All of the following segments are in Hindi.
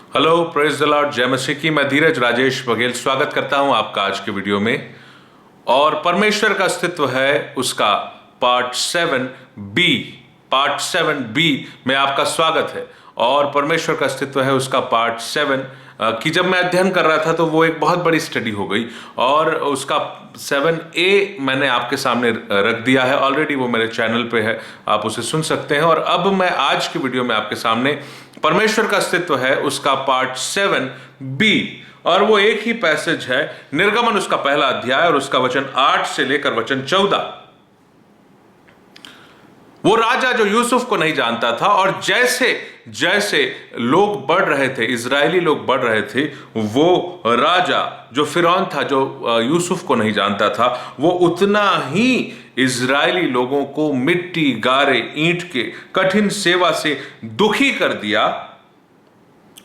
हेलो, प्रेज द लॉर्ड, जय मसीह की। मैं धीरज राजेश बघेल स्वागत करता हूं आपका आज के वीडियो में। और परमेश्वर का अस्तित्व है उसका पार्ट 7 बी में आपका स्वागत है। और परमेश्वर का अस्तित्व है उसका पार्ट 7 की जब मैं अध्ययन कर रहा था तो वो एक बहुत बड़ी स्टडी हो गई और उसका 7A मैंने आपके सामने रख दिया है। ऑलरेडी वो मेरे चैनल पे है, आप उसे सुन सकते हैं। और अब मैं आज की वीडियो में आपके सामने परमेश्वर का अस्तित्व है उसका पार्ट 7B, और वो एक ही पैसेज है, निर्गमन उसका पहला अध्याय और उसका वचन 8 से लेकर वचन 14। वो राजा जो यूसुफ को नहीं जानता था, और जैसे जैसे लोग बढ़ रहे थे, इजरायली लोग बढ़ रहे थे, वो राजा जो फिरौन था, जो यूसुफ को नहीं जानता था, वो उतना ही इजरायली लोगों को मिट्टी, गारे, ईंट के कठिन सेवा से दुखी कर दिया।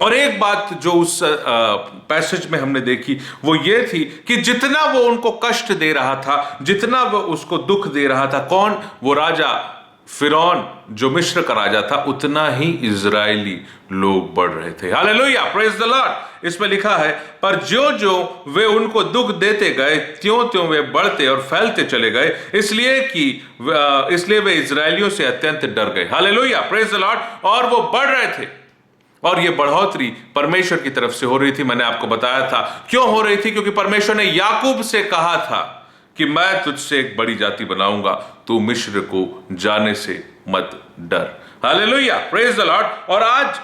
और एक बात जो उस पैसेज में हमने देखी वो ये थी कि जितना वो उनको कष्ट दे रहा था, जितना वो उसको दुख दे रहा था, कौन? वो राजा फिरौन जो मिस्र का राजा था, उतना ही इजरायली लोग बढ़ रहे थे। Hallelujah, praise the Lord. इसमें लिखा है, पर जो जो वे उनको दुख देते गए, त्यों त्यों वे बढ़ते और फैलते चले गए, इसलिए वे इजरायलियों से अत्यंत डर गए। Hallelujah, praise the Lord. और वो बढ़ रहे थे, और ये बढ़ोतरी परमेश्वर की तरफ से हो रही थी। मैंने आपको बताया था क्यों हो रही थी, क्योंकि परमेश्वर ने याकूब से कहा था कि मैं तुझसे एक बड़ी जाति बनाऊंगा, तू मिस्र को जाने से मत डर। Hallelujah, praise the Lord. और आज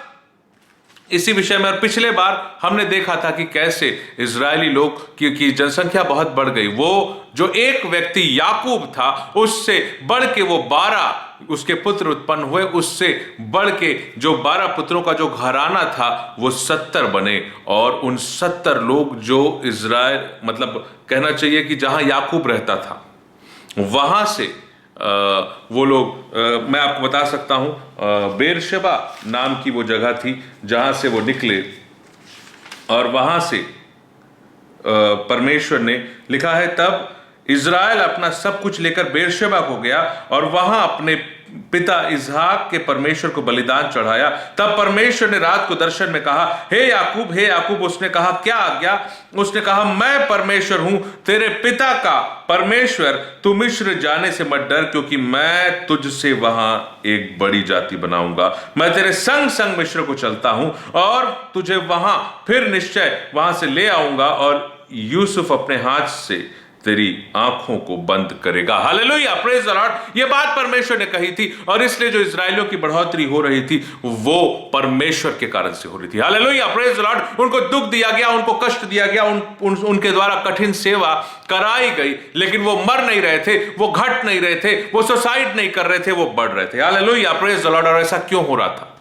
इसी विषय में, और पिछले बार हमने देखा था कि कैसे इजरायली लोग की जनसंख्या बहुत बढ़ गई। वो जो एक व्यक्ति याकूब था, उससे बढ़ के वो 12 उसके पुत्र उत्पन्न हुए, उससे बढ़ के जो 12 पुत्रों का जो घराना था वो 70 बने। और उन 70 लोग जो इजराइल, मतलब कहना चाहिए कि जहां याकूब रहता था, वहां से वो लोग, मैं आपको बता सकता हूं, बेरशेबा नाम की वो जगह थी जहां से वो निकले। और वहां से परमेश्वर ने, लिखा है, तब इज़राइल अपना सब कुछ लेकर बेरशेबा को गया और वहां अपने पिता इसहाक के परमेश्वर को बलिदान चढ़ाया। तब परमेश्वर ने रात को दर्शन में कहा, हे याकूब, हे याकूब। उसने कहा, क्या आज्ञा? उसने कहा, मैं परमेश्वर हूं, तेरे पिता का परमेश्वर। तू मिस्र जाने से मत डर, क्योंकि मैं तुझसे वहां एक बड़ी जाति बनाऊंगा। मैं तेरे संग संग मिस्र को चलता हूं और तुझे वहां फिर निश्चय वहां से ले आऊंगा, और यूसुफ अपने हाथ से तेरी आंखों को बंद करेगा। Hallelujah, praise the lord. ये बात परमेश्वर ने कही थी, और इसलिए जो इजरायलियों की बढ़ोतरी हो रही थी वो परमेश्वर के कारण से हो रही थी। Hallelujah, praise the Lord. उनको दुख दिया गया, उनको कष्ट दिया गया, उनके द्वारा कठिन सेवा कराई गई, लेकिन वो मर नहीं रहे थे, वो घट नहीं रहे थे, वो सुसाइड नहीं कर रहे थे, वो बढ़ रहे थे। Hallelujah, praise the Lord. और ऐसा क्यों हो रहा था?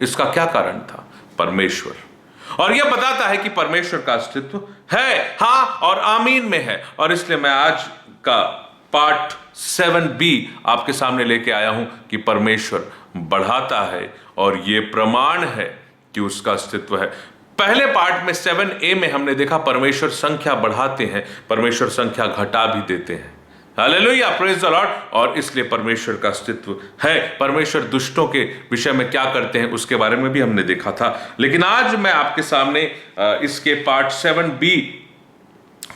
इसका क्या कारण था? परमेश्वर। और यह बताता है कि परमेश्वर का अस्तित्व है, हां और आमीन में है। और इसलिए मैं आज का पार्ट 7B आपके सामने लेके आया हूं कि परमेश्वर बढ़ाता है, और यह प्रमाण है कि उसका अस्तित्व है। पहले पार्ट में 7A में हमने देखा परमेश्वर संख्या बढ़ाते हैं, परमेश्वर संख्या घटा भी देते हैं। Hallelujah, praise the Lord. और इसलिए परमेश्वर का अस्तित्व है। परमेश्वर दुष्टों के विषय में क्या करते हैं उसके बारे में भी हमने देखा था। लेकिन आज मैं आपके सामने इसके पार्ट 7B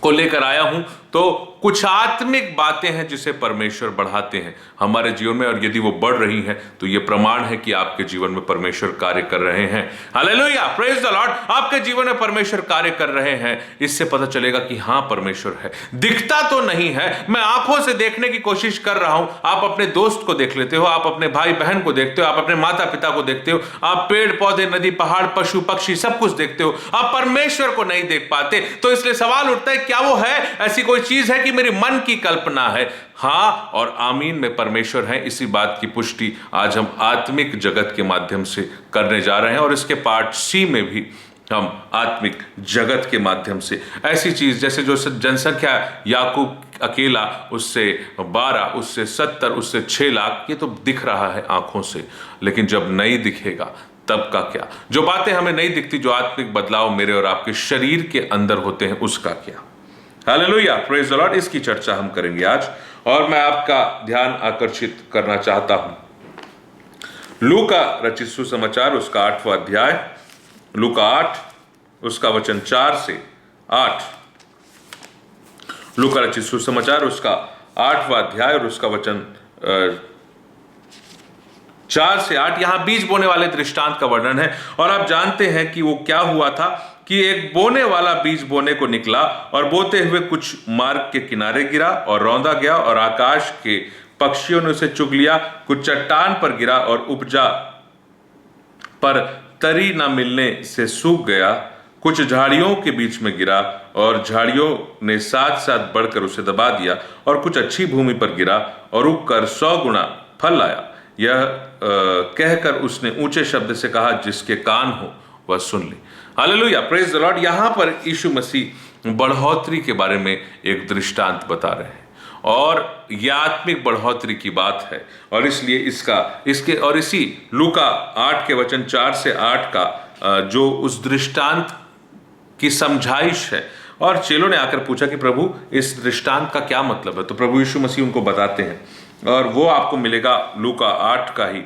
को लेकर आया हूं। तो कुछ आत्मिक बातें हैं जिसे परमेश्वर बढ़ाते हैं हमारे जीवन में, और यदि वो बढ़ रही हैं तो ये प्रमाण है कि आपके जीवन में परमेश्वर कार्य कर रहे हैं। Hallelujah, praise the Lord. आपके जीवन में परमेश्वर कार्य कर रहे हैं, इससे पता चलेगा कि हां, परमेश्वर है। दिखता तो नहीं है, मैं आंखों से देखने की कोशिश कर रहा हूं। आप अपने दोस्त को देख लेते हो, आप अपने भाई बहन को देखते हो, आप अपने माता पिता को देखते हो, आप पेड़ पौधे, नदी, पहाड़, पशु पक्षी सब कुछ देखते हो, आप परमेश्वर को नहीं देख पाते। तो इसलिए सवाल उठता है, क्या वो है? ऐसी कोई चीज है कि मेरी मन की कल्पना है? हां और आमीन में परमेश्वर है। इसी बात की पुष्टि आज हम आत्मिक जगत के माध्यम से करने जा रहे हैं, और इसके पार्ट C में भी हम आत्मिक जगत के माध्यम से ऐसी चीज, जैसे जो जनसंख्या याकूब अकेला, उससे 12, उससे 70, उससे 6 लाख, ये तो दिख रहा है आंखों से, लेकिन जब नहीं दिखेगा तब का क्या? जो बातें हमें नहीं दिखती, जो आत्मिक बदलाव मेरे और आपके शरीर के अंदर होते हैं, उसका क्या? Hallelujah, praise the Lord. इसकी चर्चा हम करेंगे आज, और मैं आपका ध्यान आकर्षित करना चाहता हूं लूका रचित सुसमाचार उसका 8वां अध्याय लूका 8 उसका वचन 4 से 8। लूका रचित सुसमाचार उसका 8वां अध्याय और उसका वचन 4 से 8। यहां बीज बोने वाले दृष्टांत का वर्णन है। और आप जानते हैं कि वो क्या हुआ था कि एक बोने वाला बीज बोने को निकला और बोते हुए कुछ मार्ग के किनारे गिरा और रौंदा गया और आकाश के पक्षियों ने उसे चुग लिया। कुछ चट्टान पर गिरा और उपजा पर तरी न मिलने से सूख गया। कुछ झाड़ियों के बीच में गिरा और झाड़ियों ने साथ साथ बढ़कर उसे दबा दिया। और कुछ अच्छी भूमि पर गिरा और उगकर 100 गुना फल लाया। यह कहकर उसने ऊंचे शब्द से कहा, जिसके कान हो वह सुन ले। Hallelujah, praise the Lord. यहां पर यीशु मसीह बढ़ोतरी के बारे में एक दृष्टांत बता रहे हैं और यह आत्मिक बढ़ोतरी की बात है। और इसलिए इसी लूका 8 के वचन 4 से 8 का जो उस दृष्टांत की समझाइश है। और चेलों ने आकर पूछा कि प्रभु इस दृष्टांत का क्या मतलब है। तो प्रभु यीशु मसीह उनको बताते हैं और वो आपको मिलेगा लूका 8 का ही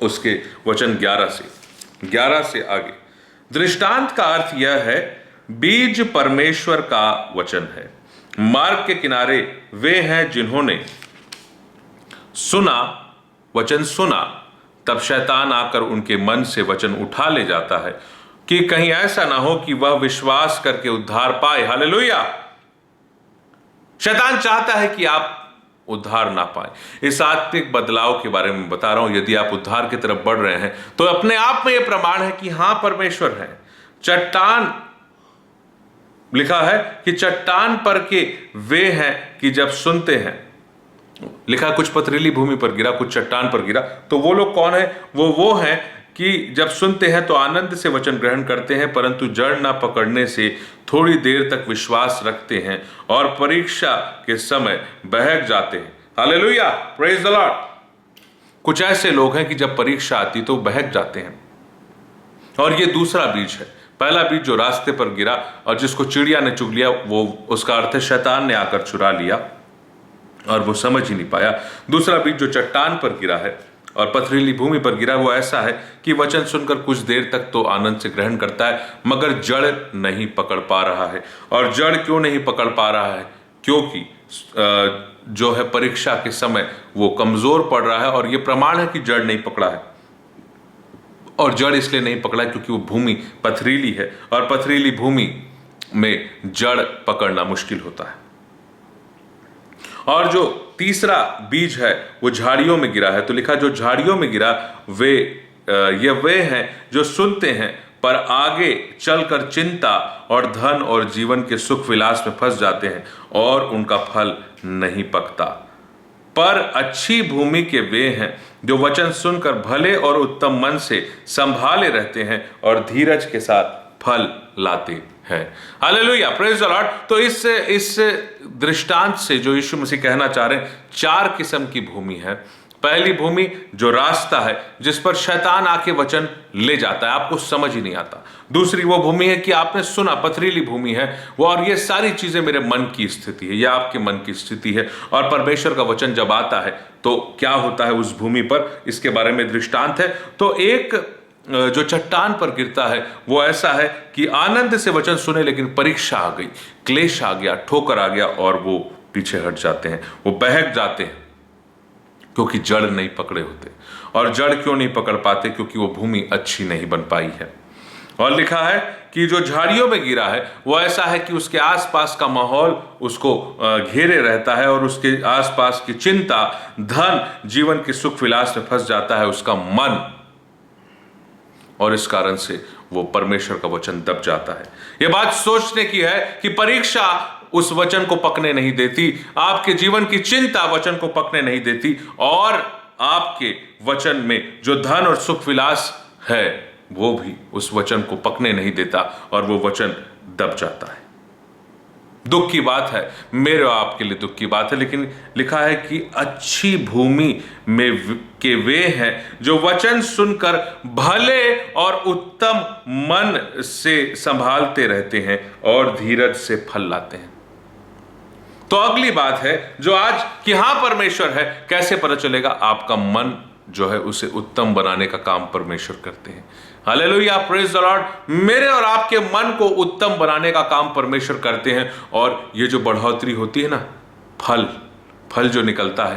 उसके वचन 11 से आगे। दृष्टांत का अर्थ यह है, बीज परमेश्वर का वचन है। मार्ग के किनारे वे हैं जिन्होंने वचन सुना, तब शैतान आकर उनके मन से वचन उठा ले जाता है कि कहीं ऐसा ना हो कि वह विश्वास करके उद्धार पाए। हालेलुया। शैतान चाहता है कि आप उद्धार ना पाए। इस आत्मिक बदलाव के बारे में बता रहा हूं। यदि आप उद्धार की तरफ बढ़ रहे हैं तो अपने आप में यह प्रमाण है कि हां परमेश्वर है। चट्टान लिखा है कि चट्टान पर के वे हैं कि जब सुनते हैं। लिखा कुछ पथरीली भूमि पर गिरा, कुछ चट्टान पर गिरा। तो वो लोग कौन है? वो हैं कि जब सुनते हैं तो आनंद से वचन ग्रहण करते हैं, परंतु जड़ ना पकड़ने से थोड़ी देर तक विश्वास रखते हैं और परीक्षा के समय बहक जाते हैं। Hallelujah, praise the Lord. कुछ ऐसे लोग हैं कि जब परीक्षा आती तो बहक जाते हैं। और ये दूसरा बीज है। पहला बीज जो रास्ते पर गिरा और जिसको चिड़िया ने चुग लिया, वो उसका अर्थ है शैतान ने आकर चुरा लिया और वो समझ ही नहीं पाया। दूसरा बीज जो चट्टान पर गिरा है और पथरीली भूमि पर गिरा, वो ऐसा है कि वचन सुनकर कुछ देर तक तो आनंद से ग्रहण करता है, मगर जड़ नहीं पकड़ पा रहा है। और जड़ क्यों नहीं पकड़ पा रहा है? क्योंकि जो है परीक्षा के समय वो कमजोर पड़ रहा है। और ये प्रमाण है कि जड़ नहीं पकड़ा है। और जड़ इसलिए नहीं पकड़ा क्योंकि वो भूमि पथरीली है और पथरीली भूमि में जड़ पकड़ना मुश्किल होता है। और जो तीसरा बीज है वो झाड़ियों में गिरा है। तो लिखा जो झाड़ियों में गिरा वे हैं जो सुनते हैं, पर आगे चलकर चिंता और धन और जीवन के सुख विलास में फंस जाते हैं और उनका फल नहीं पकता। पर अच्छी भूमि के वे हैं जो वचन सुनकर भले और उत्तम मन से संभाले रहते हैं और धीरज के साथ फल लाते हैं। Hallelujah, praise the Lord. तो इस दृष्टांत से जो यीशु मसीह कहना चाह रहे हैं, 4 किस्म की भूमि है। पहली भूमि जो रास्ता है जिस पर शैतान आके वचन ले जाता है, आपको समझ ही नहीं आता। दूसरी वो भूमि है कि आपने सुना, पथरीली भूमि है वो, और ये सारी चीजें मेरे मन की स्थिति है, ये आपके मन की स्थिति है। और परमेश्वर का वचन जब आता है तो क्या होता है उस भूमि पर, इसके बारे में दृष्टांत है। तो एक जो चट्टान पर गिरता है वो ऐसा है कि आनंद से वचन सुने, लेकिन परीक्षा आ गई, क्लेश आ गया, ठोकर आ गया और वो पीछे हट जाते हैं, वो बहक जाते हैं क्योंकि जड़ नहीं पकड़े होते। और जड़ क्यों नहीं पकड़ पाते? क्योंकि वो भूमि अच्छी नहीं बन पाई है। और लिखा है कि जो झाड़ियों में गिरा है वो ऐसा है कि उसके आसपास का माहौल उसको घेरे रहता है और उसके आसपास की चिंता, धन, जीवन के सुख विलास में फंस जाता है उसका मन, और इस कारण से वो परमेश्वर का वचन दब जाता है। यह बात सोचने की है कि परीक्षा उस वचन को पकने नहीं देती, आपके जीवन की चिंता वचन को पकने नहीं देती, और आपके वचन में जो धन और सुख विलास है वो भी उस वचन को पकने नहीं देता और वो वचन दब जाता है। दुख की बात है, मेरे और आपके लिए दुख की बात है। लेकिन लिखा है कि अच्छी भूमि में के वे हैं जो वचन सुनकर भले और उत्तम मन से संभालते रहते हैं और धीरज से फल लाते हैं। तो अगली बात है जो आज कि हां परमेश्वर है, कैसे पता चलेगा? आपका मन जो है उसे उत्तम बनाने का काम परमेश्वर करते हैं। Hallelujah, praise the Lord. मेरे और आपके मन को उत्तम बनाने का काम परमेश्वर करते हैं। और ये जो बढ़ोतरी होती है ना, फल फल जो निकलता है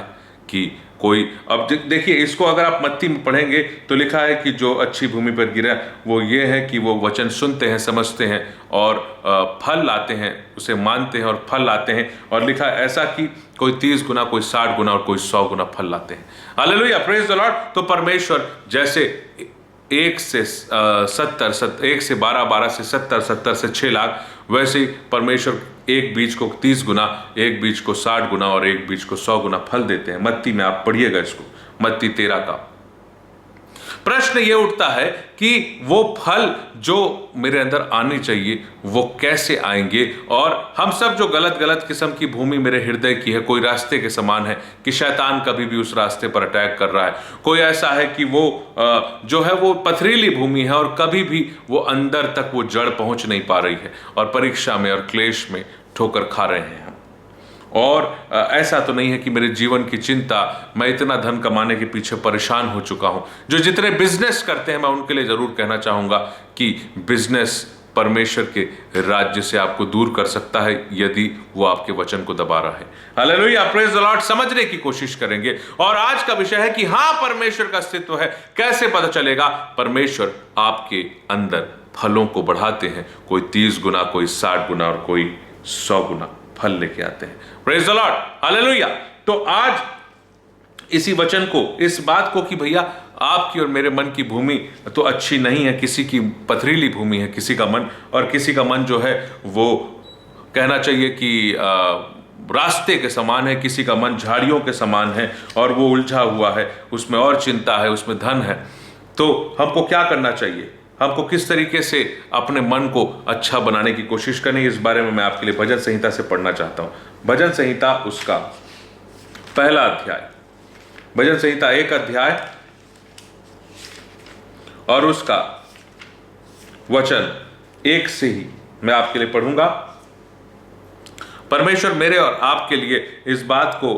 कि कोई, अब देखिए इसको अगर आप मत्ती में पढ़ेंगे तो लिखा है कि जो अच्छी भूमि पर गिरा वो ये है कि वो वचन सुनते हैं, समझते हैं और फल लाते हैं, उसे मानते हैं और फल लाते हैं। और लिखा है ऐसा कि कोई 30 गुना, कोई 60 गुना और कोई 100 गुना फल लाते हैं। Hallelujah, praise the Lord. तो परमेश्वर जैसे 1 से 70, 1 से 12, 12 से 70, 70 से 6 लाख, वैसे ही परमेश्वर एक बीज को 30 गुना, एक बीज को 60 गुना और एक बीज को 100 गुना फल देते हैं। मत्ती में आप पढ़िएगा इसको, मत्ती 13 का। प्रश्न ये उठता है कि वो फल जो मेरे अंदर आने चाहिए वो कैसे आएंगे। और हम सब जो गलत गलत किस्म की भूमि मेरे हृदय की है, कोई रास्ते के समान है कि शैतान कभी भी उस रास्ते पर अटैक कर रहा है। कोई ऐसा है कि वो जो है वो पथरीली भूमि है और कभी भी वो अंदर तक वो जड़ पहुंच नहीं पा रही है और परीक्षा में और क्लेश में ठोकर खा रहे हैं। और ऐसा तो नहीं है कि मेरे जीवन की चिंता, मैं इतना धन कमाने के पीछे परेशान हो चुका हूं। जो जितने बिजनेस करते हैं मैं उनके लिए जरूर कहना चाहूंगा कि बिजनेस परमेश्वर के राज्य से आपको दूर कर सकता है यदि वो आपके वचन को दबा रहा है। Hallelujah, praise the Lord. समझने की कोशिश करेंगे। और आज का विषय है कि हाँ, परमेश्वर का अस्तित्व है। कैसे पता चलेगा? परमेश्वर आपके अंदर फलों को बढ़ाते हैं। कोई 30 गुना, कोई 60 गुना और कोई 100 गुना फल लेके आते हैं। Praise the Lord, hallelujah. तो आज इसी वचन को, इस बात को कि भैया आपकी और मेरे मन की भूमि तो अच्छी नहीं है, किसी की पथरीली भूमि है किसी का मन, और किसी का मन जो है वो कहना चाहिए कि रास्ते के समान है, किसी का मन झाड़ियों के समान है और वो उलझा हुआ है, उसमें और चिंता है, उसमें धन है। तो हमको क्या करना चाहिए? हमको किस तरीके से अपने मन को अच्छा बनाने की कोशिश करनी है, इस बारे में मैं आपके लिए भजन संहिता से पढ़ना चाहता हूं। भजन संहिता उसका पहला अध्याय, भजन संहिता 1 अध्याय और उसका वचन 1 से ही मैं आपके लिए पढ़ूंगा। परमेश्वर मेरे और आपके लिए इस बात को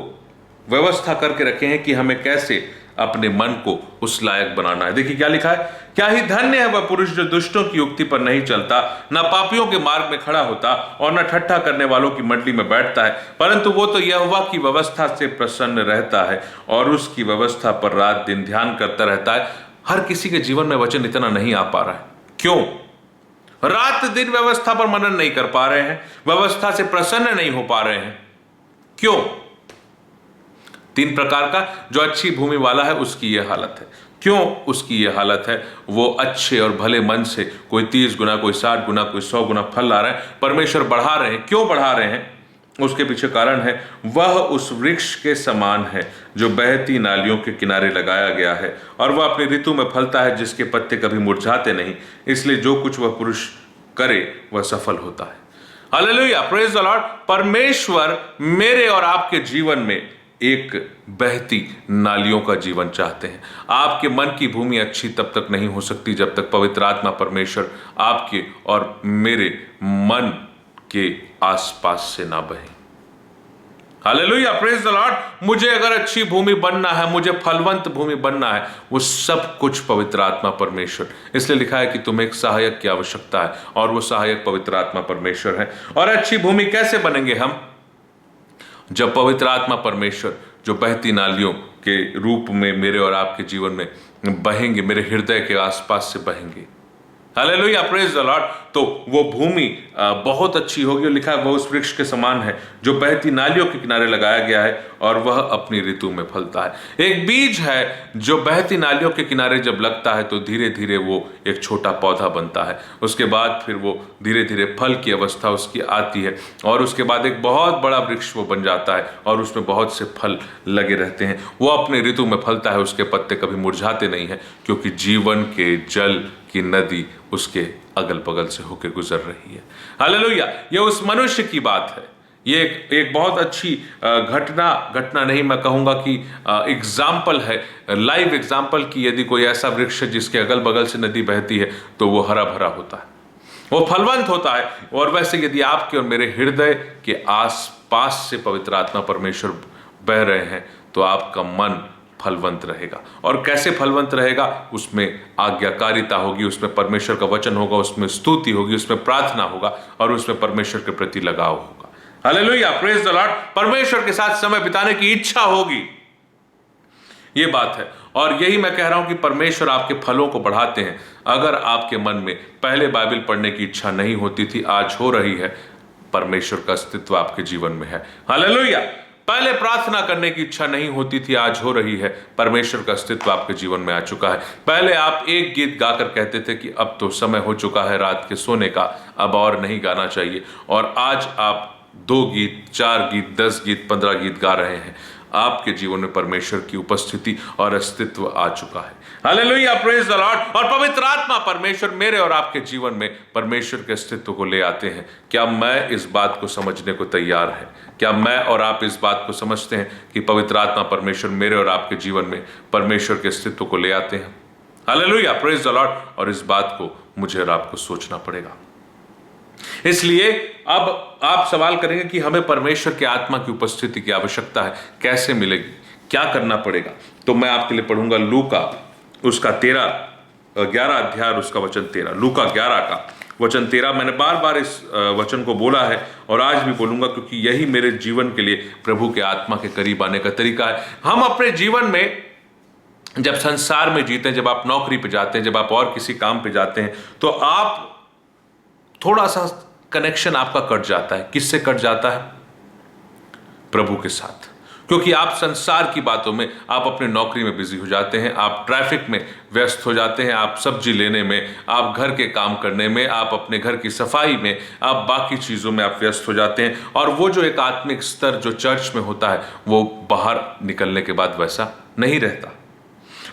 व्यवस्था करके रखे हैं कि हमें कैसे अपने मन को उस लायक बनाना है। देखिए क्या लिखा है, क्या ही धन्य है वह पुरुष जो दुष्टों की युक्ति पर नहीं चलता, न पापियों के मार्ग में खड़ा होता और न ठट्ठा करने वालों की मंडली में बैठता है, परंतु वो तो यहोवा की व्यवस्था से प्रसन्न रहता है और उसकी व्यवस्था पर रात दिन ध्यान करता रहता है। हर किसी के जीवन में वचन इतना नहीं आ पा रहा है। क्यों? रात दिन व्यवस्था पर मनन नहीं कर पा रहे हैं, व्यवस्था से प्रसन्न नहीं हो पा रहे हैं। क्यों? 3 प्रकार का जो अच्छी भूमि वाला है उसकी यह हालत है। क्यों उसकी यह हालत है? वो अच्छे और भले मन से कोई 30 गुना, कोई 60 गुना, कोई 100 गुना फल ला रहे हैं। परमेश्वर बढ़ा रहे हैं। क्यों बढ़ा रहे हैं? उसके पीछे कारण है, वह उस वृक्ष के समान है जो बहती नालियों के किनारे लगाया गया है और वह अपनी ऋतु में फलता है, जिसके पत्ते कभी मुरझाते नहीं। इसलिए जो कुछ वह पुरुष करे वह सफल होता है। Hallelujah, praise the Lord. परमेश्वर मेरे और आपके जीवन में एक बहती नालियों का जीवन चाहते हैं। आपके मन की भूमि अच्छी तब तक नहीं हो सकती जब तक पवित्र आत्मा परमेश्वर आपके और मेरे मन के आसपास से ना बहे। Hallelujah, praise the Lord. मुझे अगर अच्छी भूमि बनना है, मुझे फलवंत भूमि बनना है, वो सब कुछ पवित्र आत्मा परमेश्वर। इसलिए लिखा है कि तुम्हें एक सहायक की आवश्यकता है और वो सहायक पवित्र आत्मा परमेश्वर है। और अच्छी भूमि कैसे बनेंगे हम? जब पवित्र आत्मा परमेश्वर जो बहती नालियों के रूप में मेरे और आपके जीवन में बहेंगे, मेरे हृदय के आसपास से बहेंगे। Hallelujah, praise the Lord. तो वो भूमि बहुत अच्छी होगी और लिखा है वह उस वृक्ष के समान है जो बहती नालियों के किनारे लगाया गया है और वह अपनी ऋतु में फलता है। एक बीज है जो बहती नालियों के किनारे जब लगता है तो धीरे धीरे वो एक छोटा पौधा बनता है। उसके बाद फिर वो धीरे धीरे फल की अवस्था उसकी आती है और उसके बाद एक बहुत बड़ा वृक्ष वो बन जाता है और उसमें बहुत से फल लगे रहते हैं। वो अपनी ऋतु में फलता है, उसके पत्ते कभी मुरझाते नहीं हैं, क्योंकि जीवन के जल की नदी उसके अगल बगल से होकर गुजर रही है। हालेलुया, ये उस मनुष्य की बात है। ये एक बहुत अच्छी घटना नहीं, मैं कहूंगा कि एग्जाम्पल है, लाइव एग्जाम्पल की। यदि कोई ऐसा वृक्ष जिसके अगल बगल से नदी बहती है तो वो हरा भरा होता है, वो फलवंत होता है। और वैसे यदि आपके और मेरे हृदय के आस पास से पवित्र आत्मा परमेश्वर बह रहे हैं तो आपका मन फलवंत रहेगा। और कैसे फलवंत रहेगा? उसमें आज्ञाकारिता होगी, उसमें परमेश्वर का वचन होगा, उसमें स्तुति होगी, उसमें प्रार्थना होगा और उसमें परमेश्वर के प्रति लगाव होगा। Hallelujah, praise the Lord. परमेश्वर के साथ समय बिताने की इच्छा होगी, ये बात है। और यही मैं कह रहा हूं कि परमेश्वर आपके फलों को बढ़ाते हैं। अगर आपके मन में पहले बाइबल पढ़ने की इच्छा नहीं होती थी, आज हो रही है, परमेश्वर का अस्तित्व आपके जीवन में है। हालेलुया। पहले प्रार्थना करने की इच्छा नहीं होती थी, आज हो रही है, परमेश्वर का अस्तित्व आपके जीवन में आ चुका है। पहले आप एक गीत गाकर कहते थे कि अब तो समय हो चुका है रात के सोने का, अब और नहीं गाना चाहिए, और आज आप 2 गीत, 4 गीत, 10 गीत, 15 गीत गा रहे हैं। आपके जीवन में परमेश्वर की उपस्थिति और अस्तित्व आ चुका है। Hallelujah, praise the Lord. और पवित्र आत्मा परमेश्वर मेरे और आपके जीवन में परमेश्वर के अस्तित्व को ले आते हैं। क्या मैं इस बात को समझने को तैयार है? क्या मैं और आप इस बात को समझते हैं कि पवित्र आत्मा परमेश्वर मेरे और आपके जीवन में परमेश्वर के अस्तित्व को ले आते हैं? Hallelujah, praise the Lord. और इस बात को मुझे और आपको सोचना पड़ेगा। इसलिए अब आप सवाल करेंगे कि हमें परमेश्वर के आत्मा की उपस्थिति की आवश्यकता है, कैसे मिलेगी, क्या करना पड़ेगा? तो मैं आपके लिए पढ़ूंगा लूका उसका 11 अध्याय उसका वचन 13। लूका 11 का वचन 13। मैंने बार बार इस वचन को बोला है और आज भी बोलूंगा, क्योंकि यही मेरे जीवन के लिए प्रभु के आत्मा के करीब आने का तरीका है। हम अपने जीवन में जब संसार में जीते हैं, जब आप नौकरी पे जाते हैं, जब आप और किसी काम पे जाते हैं, तो आप थोड़ा सा कनेक्शन आपका कट जाता है। किससे कट जाता है? प्रभु के साथ। क्योंकि आप संसार की बातों में, आप अपनी नौकरी में बिजी हो जाते हैं, आप ट्रैफिक में व्यस्त हो जाते हैं, आप सब्जी लेने में, आप घर के काम करने में, आप अपने घर की सफाई में, आप बाकी चीज़ों में आप व्यस्त हो जाते हैं। और वो जो एक आत्मिक स्तर जो चर्च में होता है, वो बाहर निकलने के बाद वैसा नहीं रहता।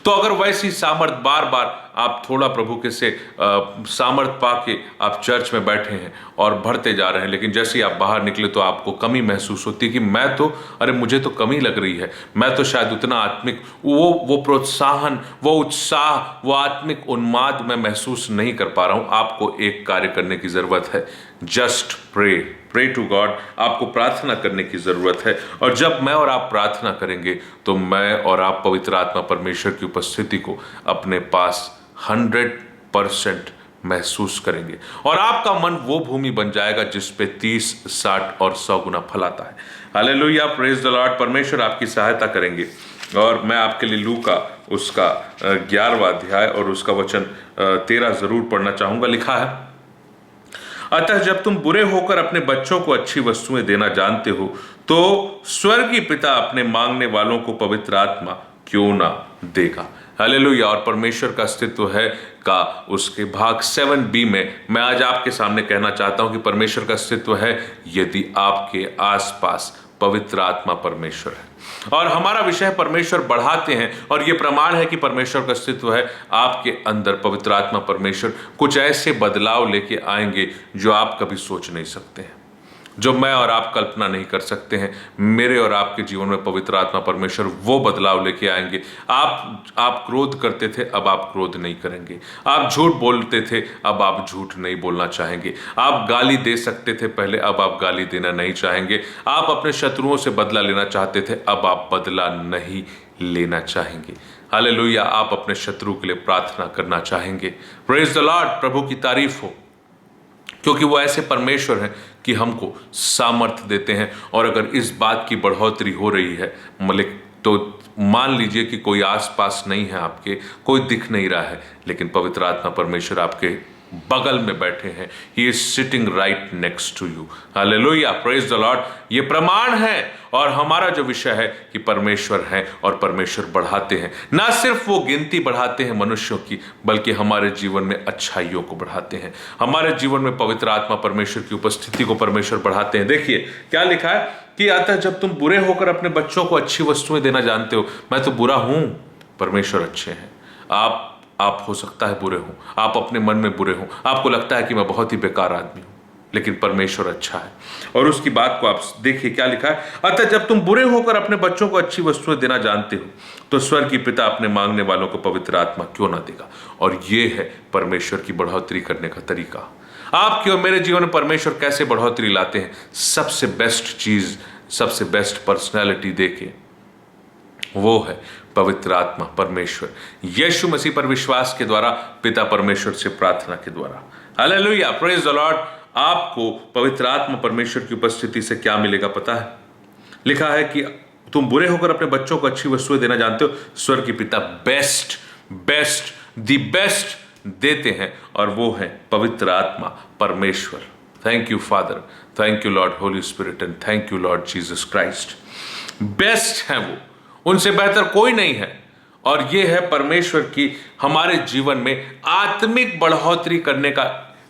तो अगर वैसी सामर्थ बार बार आप थोड़ा प्रभु के से सामर्थ पाके आप चर्च में बैठे हैं और बढ़ते जा रहे हैं, लेकिन जैसे ही आप बाहर निकले तो आपको कमी महसूस होती है कि मुझे तो कमी लग रही है, मैं तो शायद उतना आत्मिक वो प्रोत्साहन, वो उत्साह, वो आत्मिक उन्माद मैं महसूस नहीं कर पा रहा हूं। आपको एक कार्य करने की जरूरत है, जस्ट प्रे टू गॉड। आपको प्रार्थना करने की जरूरत है। और जब मैं और आप प्रार्थना करेंगे तो मैं और आप पवित्र आत्मा परमेश्वर की उपस्थिति को अपने पास 100% महसूस करेंगे और आपका मन वो भूमि बन जाएगा जिस पे 30, 60 और 100 गुना फल आता है। Hallelujah, praise the Lord. परमेश्वर आपकी सहायता करेंगे। और मैं आपके लिए लूका उसका 11वां अध्याय और उसका वचन 13 जरूर पढ़ना चाहूंगा। लिखा है, अतः जब तुम बुरे होकर अपने बच्चों को अच्छी वस्तुएं देना जानते हो, तो स्वर्गीय पिता अपने मांगने वालों को पवित्र आत्मा क्यों ना देगा। हालेलुया। और परमेश्वर का अस्तित्व है का उसके भाग 7b में मैं आज आपके सामने कहना चाहता हूं कि परमेश्वर का अस्तित्व है यदि आपके आसपास पवित्र आत्मा परमेश्वर है। और हमारा विषय परमेश्वर बढ़ाते हैं, और यह प्रमाण है कि परमेश्वर का अस्तित्व है। आपके अंदर पवित्र आत्मा परमेश्वर कुछ ऐसे बदलाव लेके आएंगे जो आप कभी सोच नहीं सकते हैं, जो मैं और आप कल्पना नहीं कर सकते हैं। मेरे और आपके जीवन में पवित्र आत्मा परमेश्वर वो बदलाव लेके आएंगे। आप क्रोध करते थे, अब आप क्रोध नहीं करेंगे। आप झूठ बोलते थे, अब आप झूठ नहीं बोलना चाहेंगे। आप गाली दे सकते थे पहले, अब आप गाली देना नहीं चाहेंगे। आप अपने शत्रुओं से बदला लेना चाहते थे, अब आप बदला नहीं लेना चाहेंगे। हालेलुया। आप अपने शत्रु के लिए प्रार्थना करना चाहेंगे। Praise the Lord. प्रभु की तारीफ हो, क्योंकि वो ऐसे परमेश्वर हैं कि हमको सामर्थ्य देते हैं। और अगर इस बात की बढ़ोतरी हो रही है मलिक, तो मान लीजिए कि कोई आसपास नहीं है आपके, कोई दिख नहीं रहा है, लेकिन पवित्र आत्मा परमेश्वर आपके बगल में बैठे हैं। He is sitting right next to you. Hallelujah, praise the lord. ये प्रमाण है। और हमारा जो विषय है कि परमेश्वर है और परमेश्वर बढ़ाते हैं। ना सिर्फ वो गिनती बढ़ाते हैं मनुष्यों की, बल्कि हमारे जीवन में अच्छाइयों को बढ़ाते हैं। हमारे जीवन में पवित्र आत्मा परमेश्वर की उपस्थिति को परमेश्वर बढ़ाते हैं। देखिए क्या लिखा है कि अतः जब तुम बुरे होकर अपने बच्चों को अच्छी वस्तुएं देना जानते हो। मैं तो बुरा हूं, परमेश्वर अच्छे हैं। आप हो सकता है बुरे हो, आप अपने मन में बुरे हो, आपको लगता है कि मैं बहुत ही बेकार आदमी हूं, लेकिन परमेश्वर अच्छा है। और उसकी बात को आप देखिए क्या लिखा है, अतः जब तुम बुरे होकर अपने बच्चों को अच्छी वस्तुएं देना जानते हो, तो स्वर्ग की पिता अपने मांगने वालों को पवित्र आत्मा क्यों ना देगा। और ये है परमेश्वर की बढ़ोतरी करने का तरीका। आपके और मेरे जीवन में परमेश्वर कैसे बढ़ोतरी लाते हैं? सबसे बेस्ट चीज, सबसे बेस्ट पर्सनैलिटी देके, वो है पवित्र आत्मा परमेश्वर, यीशु मसीह पर विश्वास के द्वारा, पिता परमेश्वर से प्रार्थना के द्वारा। Hallelujah, praise the Lord. आपको पवित्र आत्मा परमेश्वर की उपस्थिति से क्या मिलेगा पता है? लिखा है कि तुम बुरे होकर अपने बच्चों को अच्छी वस्तुएं देना जानते हो, स्वर्ग के पिता बेस्ट बेस्ट द बेस्ट देते हैं, और वो है पवित्र आत्मा परमेश्वर। Thank you father, thank you Lord Holi spirit, and thank you Lord Jesus Christ. Best है वो, उनसे बेहतर कोई नहीं है। और ये है परमेश्वर की हमारे जीवन में आत्मिक बढ़ोतरी करने का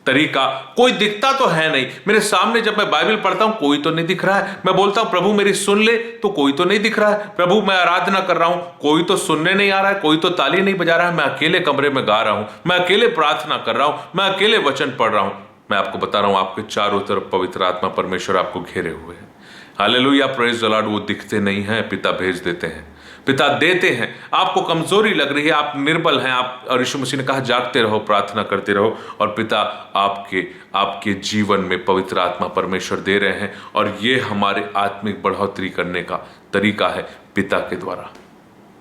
तरीका। कोई दिखता तो है नहीं मेरे सामने, जब मैं बाइबल पढ़ता हूं कोई तो नहीं दिख रहा है। मैं बोलता हूं प्रभु मेरी सुन ले, तो कोई तो नहीं दिख रहा है। प्रभु मैं आराधना कर रहा हूं, कोई तो सुनने नहीं आ रहा है, कोई तो ताली नहीं बजा रहा है। मैं अकेले कमरे में गा रहा हूं, मैं अकेले प्रार्थना कर रहा हूं, मैं अकेले वचन पढ़ रहा हूं। मैं आपको बता रहा हूं आपके चारों तरफ पवित्र आत्मा परमेश्वर आपको घेरे हुए हैं। Hallelujah, praise the Lord. वो दिखते नहीं हैं, पिता भेज देते हैं, पिता देते हैं। आपको कमजोरी लग रही है, आप निर्बल हैं, आप, और यीशु मसीह ने कहा जागते रहो, प्रार्थना करते रहो, और पिता आपके जीवन में पवित्र आत्मा परमेश्वर दे रहे हैं। और ये हमारे आत्मिक बढ़ोतरी करने का तरीका है पिता के द्वारा।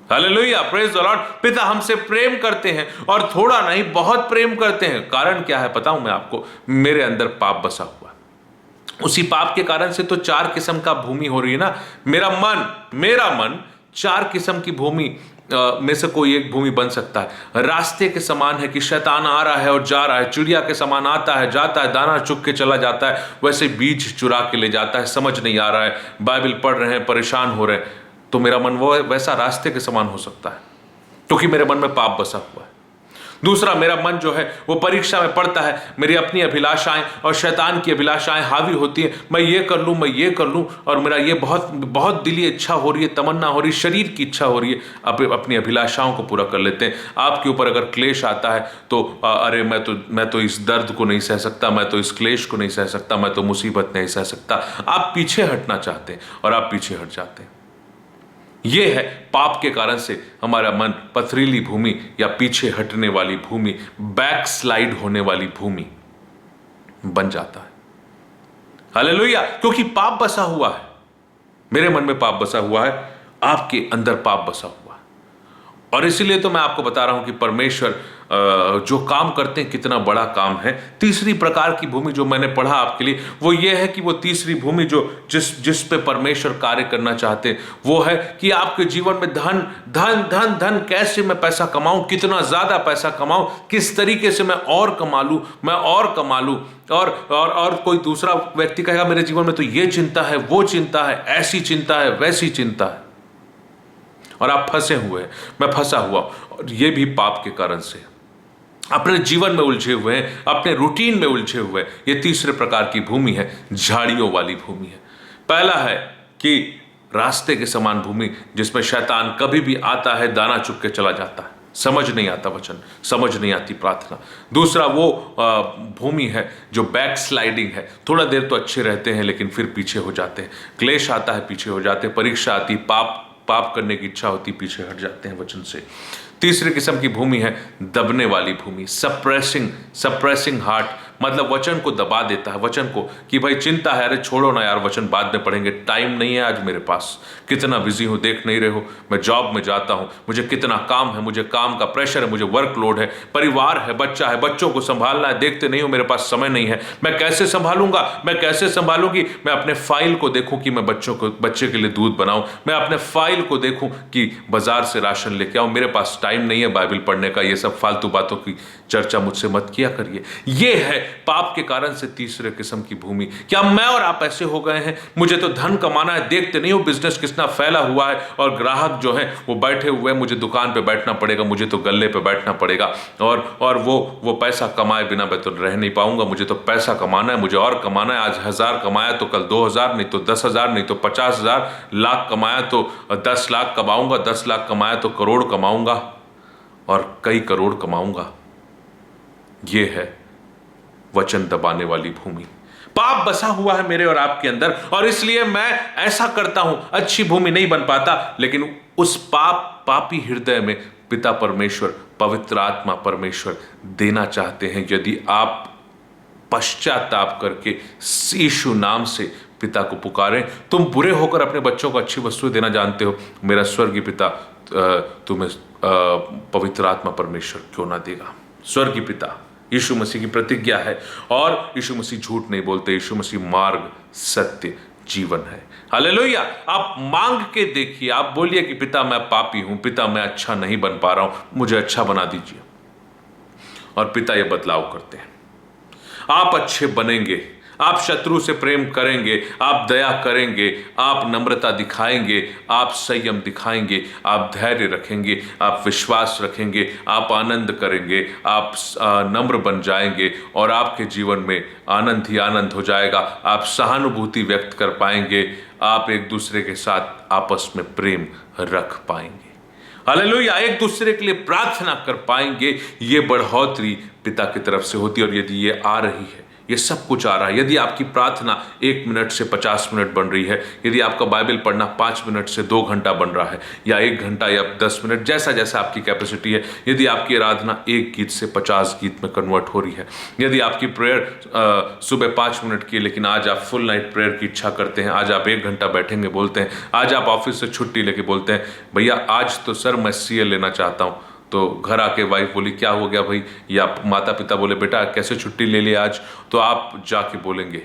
Hallelujah, praise the Lord. पिता हमसे प्रेम करते हैं, और थोड़ा नहीं बहुत प्रेम करते हैं। कारण क्या है बताऊं मैं आपको? मेरे अंदर पाप बसा हुआ, उसी पाप के कारण से तो 4 किस्म का भूमि हो रही है ना। मेरा मन 4 किस्म की भूमि में से कोई एक भूमि बन सकता है। रास्ते के समान है कि शैतान आ रहा है और जा रहा है, चिड़िया के समान आता है जाता है, दाना चुग के चला जाता है, वैसे बीज चुरा के ले जाता है। समझ नहीं आ रहा है, बाइबल पढ़ रहे हैं, परेशान हो रहे हैं, तो मेरा मन वो वैसा रास्ते के समान हो सकता है, क्योंकि मेरे मन में पाप बसा हुआ है। दूसरा, मेरा मन जो है वो परीक्षा में पड़ता है, मेरी अपनी अभिलाषाएं और शैतान की अभिलाषाएं हावी होती हैं। मैं ये कर लूं, मैं ये कर लूं, और मेरा ये बहुत बहुत दिली इच्छा हो रही है, तमन्ना हो रही है, शरीर की इच्छा हो रही है, अपनी अभिलाषाओं को पूरा कर लेते हैं। आपके ऊपर अगर क्लेश आता है तो अरे मैं तो इस दर्द को नहीं सह सकता, मैं तो इस क्लेश को नहीं सह सकता, मैं तो मुसीबत नहीं सह सकता। आप पीछे हटना चाहते हैं और आप पीछे हट जाते हैं। ये है पाप के कारण से हमारा मन पथरीली भूमि या पीछे हटने वाली भूमि, बैकस्लाइड होने वाली भूमि बन जाता है। हालेलुया, क्योंकि पाप बसा हुआ है। मेरे मन में पाप बसा हुआ है, आपके अंदर पाप बसा हुआ है। और इसीलिए तो मैं आपको बता रहा हूं कि परमेश्वर जो काम करते हैं कितना बड़ा काम है। तीसरी प्रकार की भूमि जो मैंने पढ़ा आपके लिए, वो ये है कि वो तीसरी भूमि जो जिस पे परमेश्वर कार्य करना चाहते हैं, वो है कि आपके जीवन में धन धन धन धन, कैसे मैं पैसा कमाऊं, कितना ज्यादा पैसा कमाऊं, किस तरीके से मैं और कमा लूं, मैं और कमा लूं। और कोई दूसरा व्यक्ति कहेगा मेरे जीवन में तो ये चिंता है, वो चिंता है, ऐसी चिंता है, वैसी चिंता है, और आप फंसे हुए हैं, मैं फंसा हुआ। और ये भी पाप के कारण से अपने जीवन में उलझे हुए हैं, अपने रूटीन में उलझे हुए हैं। ये तीसरे प्रकार की भूमि है, झाड़ियों वाली भूमि है। पहला है कि रास्ते के समान भूमि, जिसमें शैतान कभी भी आता है, दाना चुग के चला जाता है, समझ नहीं आता वचन, समझ नहीं आती प्रार्थना। दूसरा वो भूमि है जो बैक स्लाइडिंग है, थोड़ा देर तो अच्छे रहते हैं लेकिन फिर पीछे हो जाते हैं। क्लेश आता है, पीछे हो जाते हैं, परीक्षा आती, पाप करने की इच्छा होती, पीछे हट जाते हैं वचन से। तीसरी किस्म की भूमि है दबने वाली भूमि, सप्रेसिंग हार्ट, मतलब वचन को दबा देता है, वचन को कि भाई चिंता है, अरे छोड़ो ना यार, वचन बाद में पढ़ेंगे, टाइम नहीं है आज मेरे पास, कितना बिजी हूं, देख नहीं रहे हो, मैं जॉब में जाता हूं, मुझे कितना काम है, मुझे काम का प्रेशर है, मुझे वर्कलोड है, परिवार है, बच्चा है, बच्चों को संभालना है, देखते नहीं हो, मेरे पास समय नहीं है, मैं कैसे संभालूंगा, मैं कैसे संभालूंगी। मैं अपने फाइल को देखूं कि मैं बच्चे के लिए दूध बनाऊं, मैं अपने फाइल को देखूं कि बाजार से राशन लेके आऊं, मेरे पास टाइम नहीं है बाइबल पढ़ने का। ये सब फालतू बातों की चर्चा मुझसे मत किया करिए। ये है पाप के कारण से तीसरे किस्म की भूमि। क्या मैं और आप ऐसे हो गए हैं? मुझे तो धन कमाना है, देखते नहीं हो बिजनेस कितना फैला हुआ है, और ग्राहक जो है वो बैठे हुए हैं, मुझे दुकान पे बैठना पड़ेगा, मुझे तो गल्ले पे बैठना पड़ेगा, और वो पैसा कमाए बिना मैं तो रह नहीं पाऊंगा, मुझे तो पैसा कमाना है, मुझे और कमाना है। आज 1000 कमाया तो कल 2000, नहीं तो 10,000, नहीं तो 50,000, लाख कमाया तो 10 लाख कमाऊंगा, 10 लाख कमाया तो करोड़ कमाऊंगा, और कई करोड़ कमाऊंगा। ये है वचन दबाने वाली भूमि। पाप बसा हुआ है मेरे और आपके अंदर, और इसलिए मैं ऐसा करता हूं, अच्छी भूमि नहीं बन पाता। लेकिन उस पापी हृदय में पिता परमेश्वर, पवित्र आत्मा परमेश्वर देना चाहते हैं। यदि आप पश्चाताप करके यीशु नाम से पिता को पुकारें। तुम बुरे होकर अपने बच्चों को अच्छी वस्तुएं देना जानते हो, मेरा स्वर्गीय पिता तुम्हें पवित्र आत्मा परमेश्वर क्यों ना देगा। स्वर्गीय पिता, यीशु मसीह की प्रतिज्ञा है और यीशु मसीह झूठ नहीं बोलते। यीशु मसीह मार्ग, सत्य, जीवन है। हालेलुया। आप मांग के देखिए, आप बोलिए कि पिता मैं पापी हूं, पिता मैं अच्छा नहीं बन पा रहा हूं, मुझे अच्छा बना दीजिए। और पिता ये बदलाव करते हैं। आप अच्छे बनेंगे, आप शत्रु से प्रेम करेंगे, आप दया करेंगे, आप नम्रता दिखाएंगे, आप संयम दिखाएंगे, आप धैर्य रखेंगे, आप विश्वास रखेंगे, आप आनंद करेंगे, आप नम्र बन जाएंगे और आपके जीवन में आनंद ही आनंद हो जाएगा। आप सहानुभूति व्यक्त कर पाएंगे, आप एक दूसरे के साथ आपस में प्रेम रख पाएंगे। हालेलुया। एक दूसरे के लिए प्रार्थना कर पाएंगे। ये बढ़ोतरी पिता की तरफ से होती है। और यदि ये आ रही है, ये सब कुछ आ रहा है, यदि आपकी प्रार्थना 1 मिनट से 50 मिनट बन रही है, यदि आपका बाइबल पढ़ना 5 मिनट से 2 घंटा बन रहा है, या 1 घंटा या 10 मिनट, जैसा जैसा आपकी कैपेसिटी है, यदि आपकी आराधना 1 गीत से 50 गीत में कन्वर्ट हो रही है, यदि आपकी प्रेयर सुबह 5 मिनट की है लेकिन आज आप फुल नाइट प्रेयर की इच्छा करते हैं, आज आप 1 घंटा बैठेंगे बोलते हैं, आज आप ऑफिस से छुट्टी लेके बोलते हैं भैया आज तो सर मैं सीए लेना चाहता हूँ, तो घर आके वाइफ बोली क्या हो गया भाई, या माता पिता बोले बेटा कैसे छुट्टी ले लिया आज, तो आप जाके बोलेंगे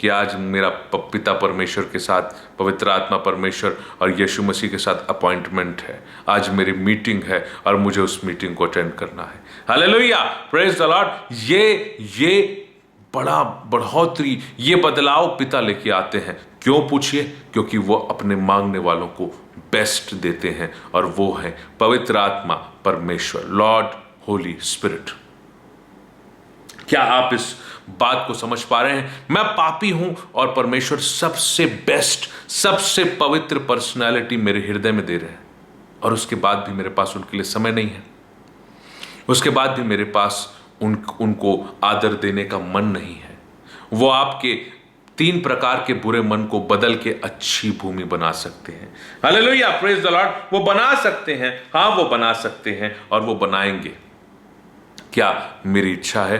कि आज मेरा पिता परमेश्वर के साथ, पवित्र आत्मा परमेश्वर और यीशु मसीह के साथ अपॉइंटमेंट है, आज मेरी मीटिंग है और मुझे उस मीटिंग को अटेंड करना है। Hallelujah, praise the lord. ये बड़ा बढ़ोतरी, ये बदलाव पिता लेके आते हैं। क्यों पूछिए? क्योंकि वो अपने मांगने वालों को बेस्ट देते हैं और वो है पवित्र आत्मा परमेश्वर, लॉर्ड होली स्पिरिट। क्या आप इस बात को समझ पा रहे हैं? मैं पापी हूं और परमेश्वर सबसे बेस्ट, सबसे पवित्र पर्सनालिटी मेरे हृदय में दे रहे हैं, और उसके बाद भी मेरे पास उनके लिए समय नहीं है, उसके बाद भी मेरे पास उनको आदर देने का मन नहीं है। वो आपके 3 प्रकार के बुरे मन को बदल के अच्छी भूमि बना सकते हैं। Hallelujah, praise the Lord. वो बना सकते हैं, हाँ वो बना सकते हैं और वो बनाएंगे। क्या मेरी इच्छा है?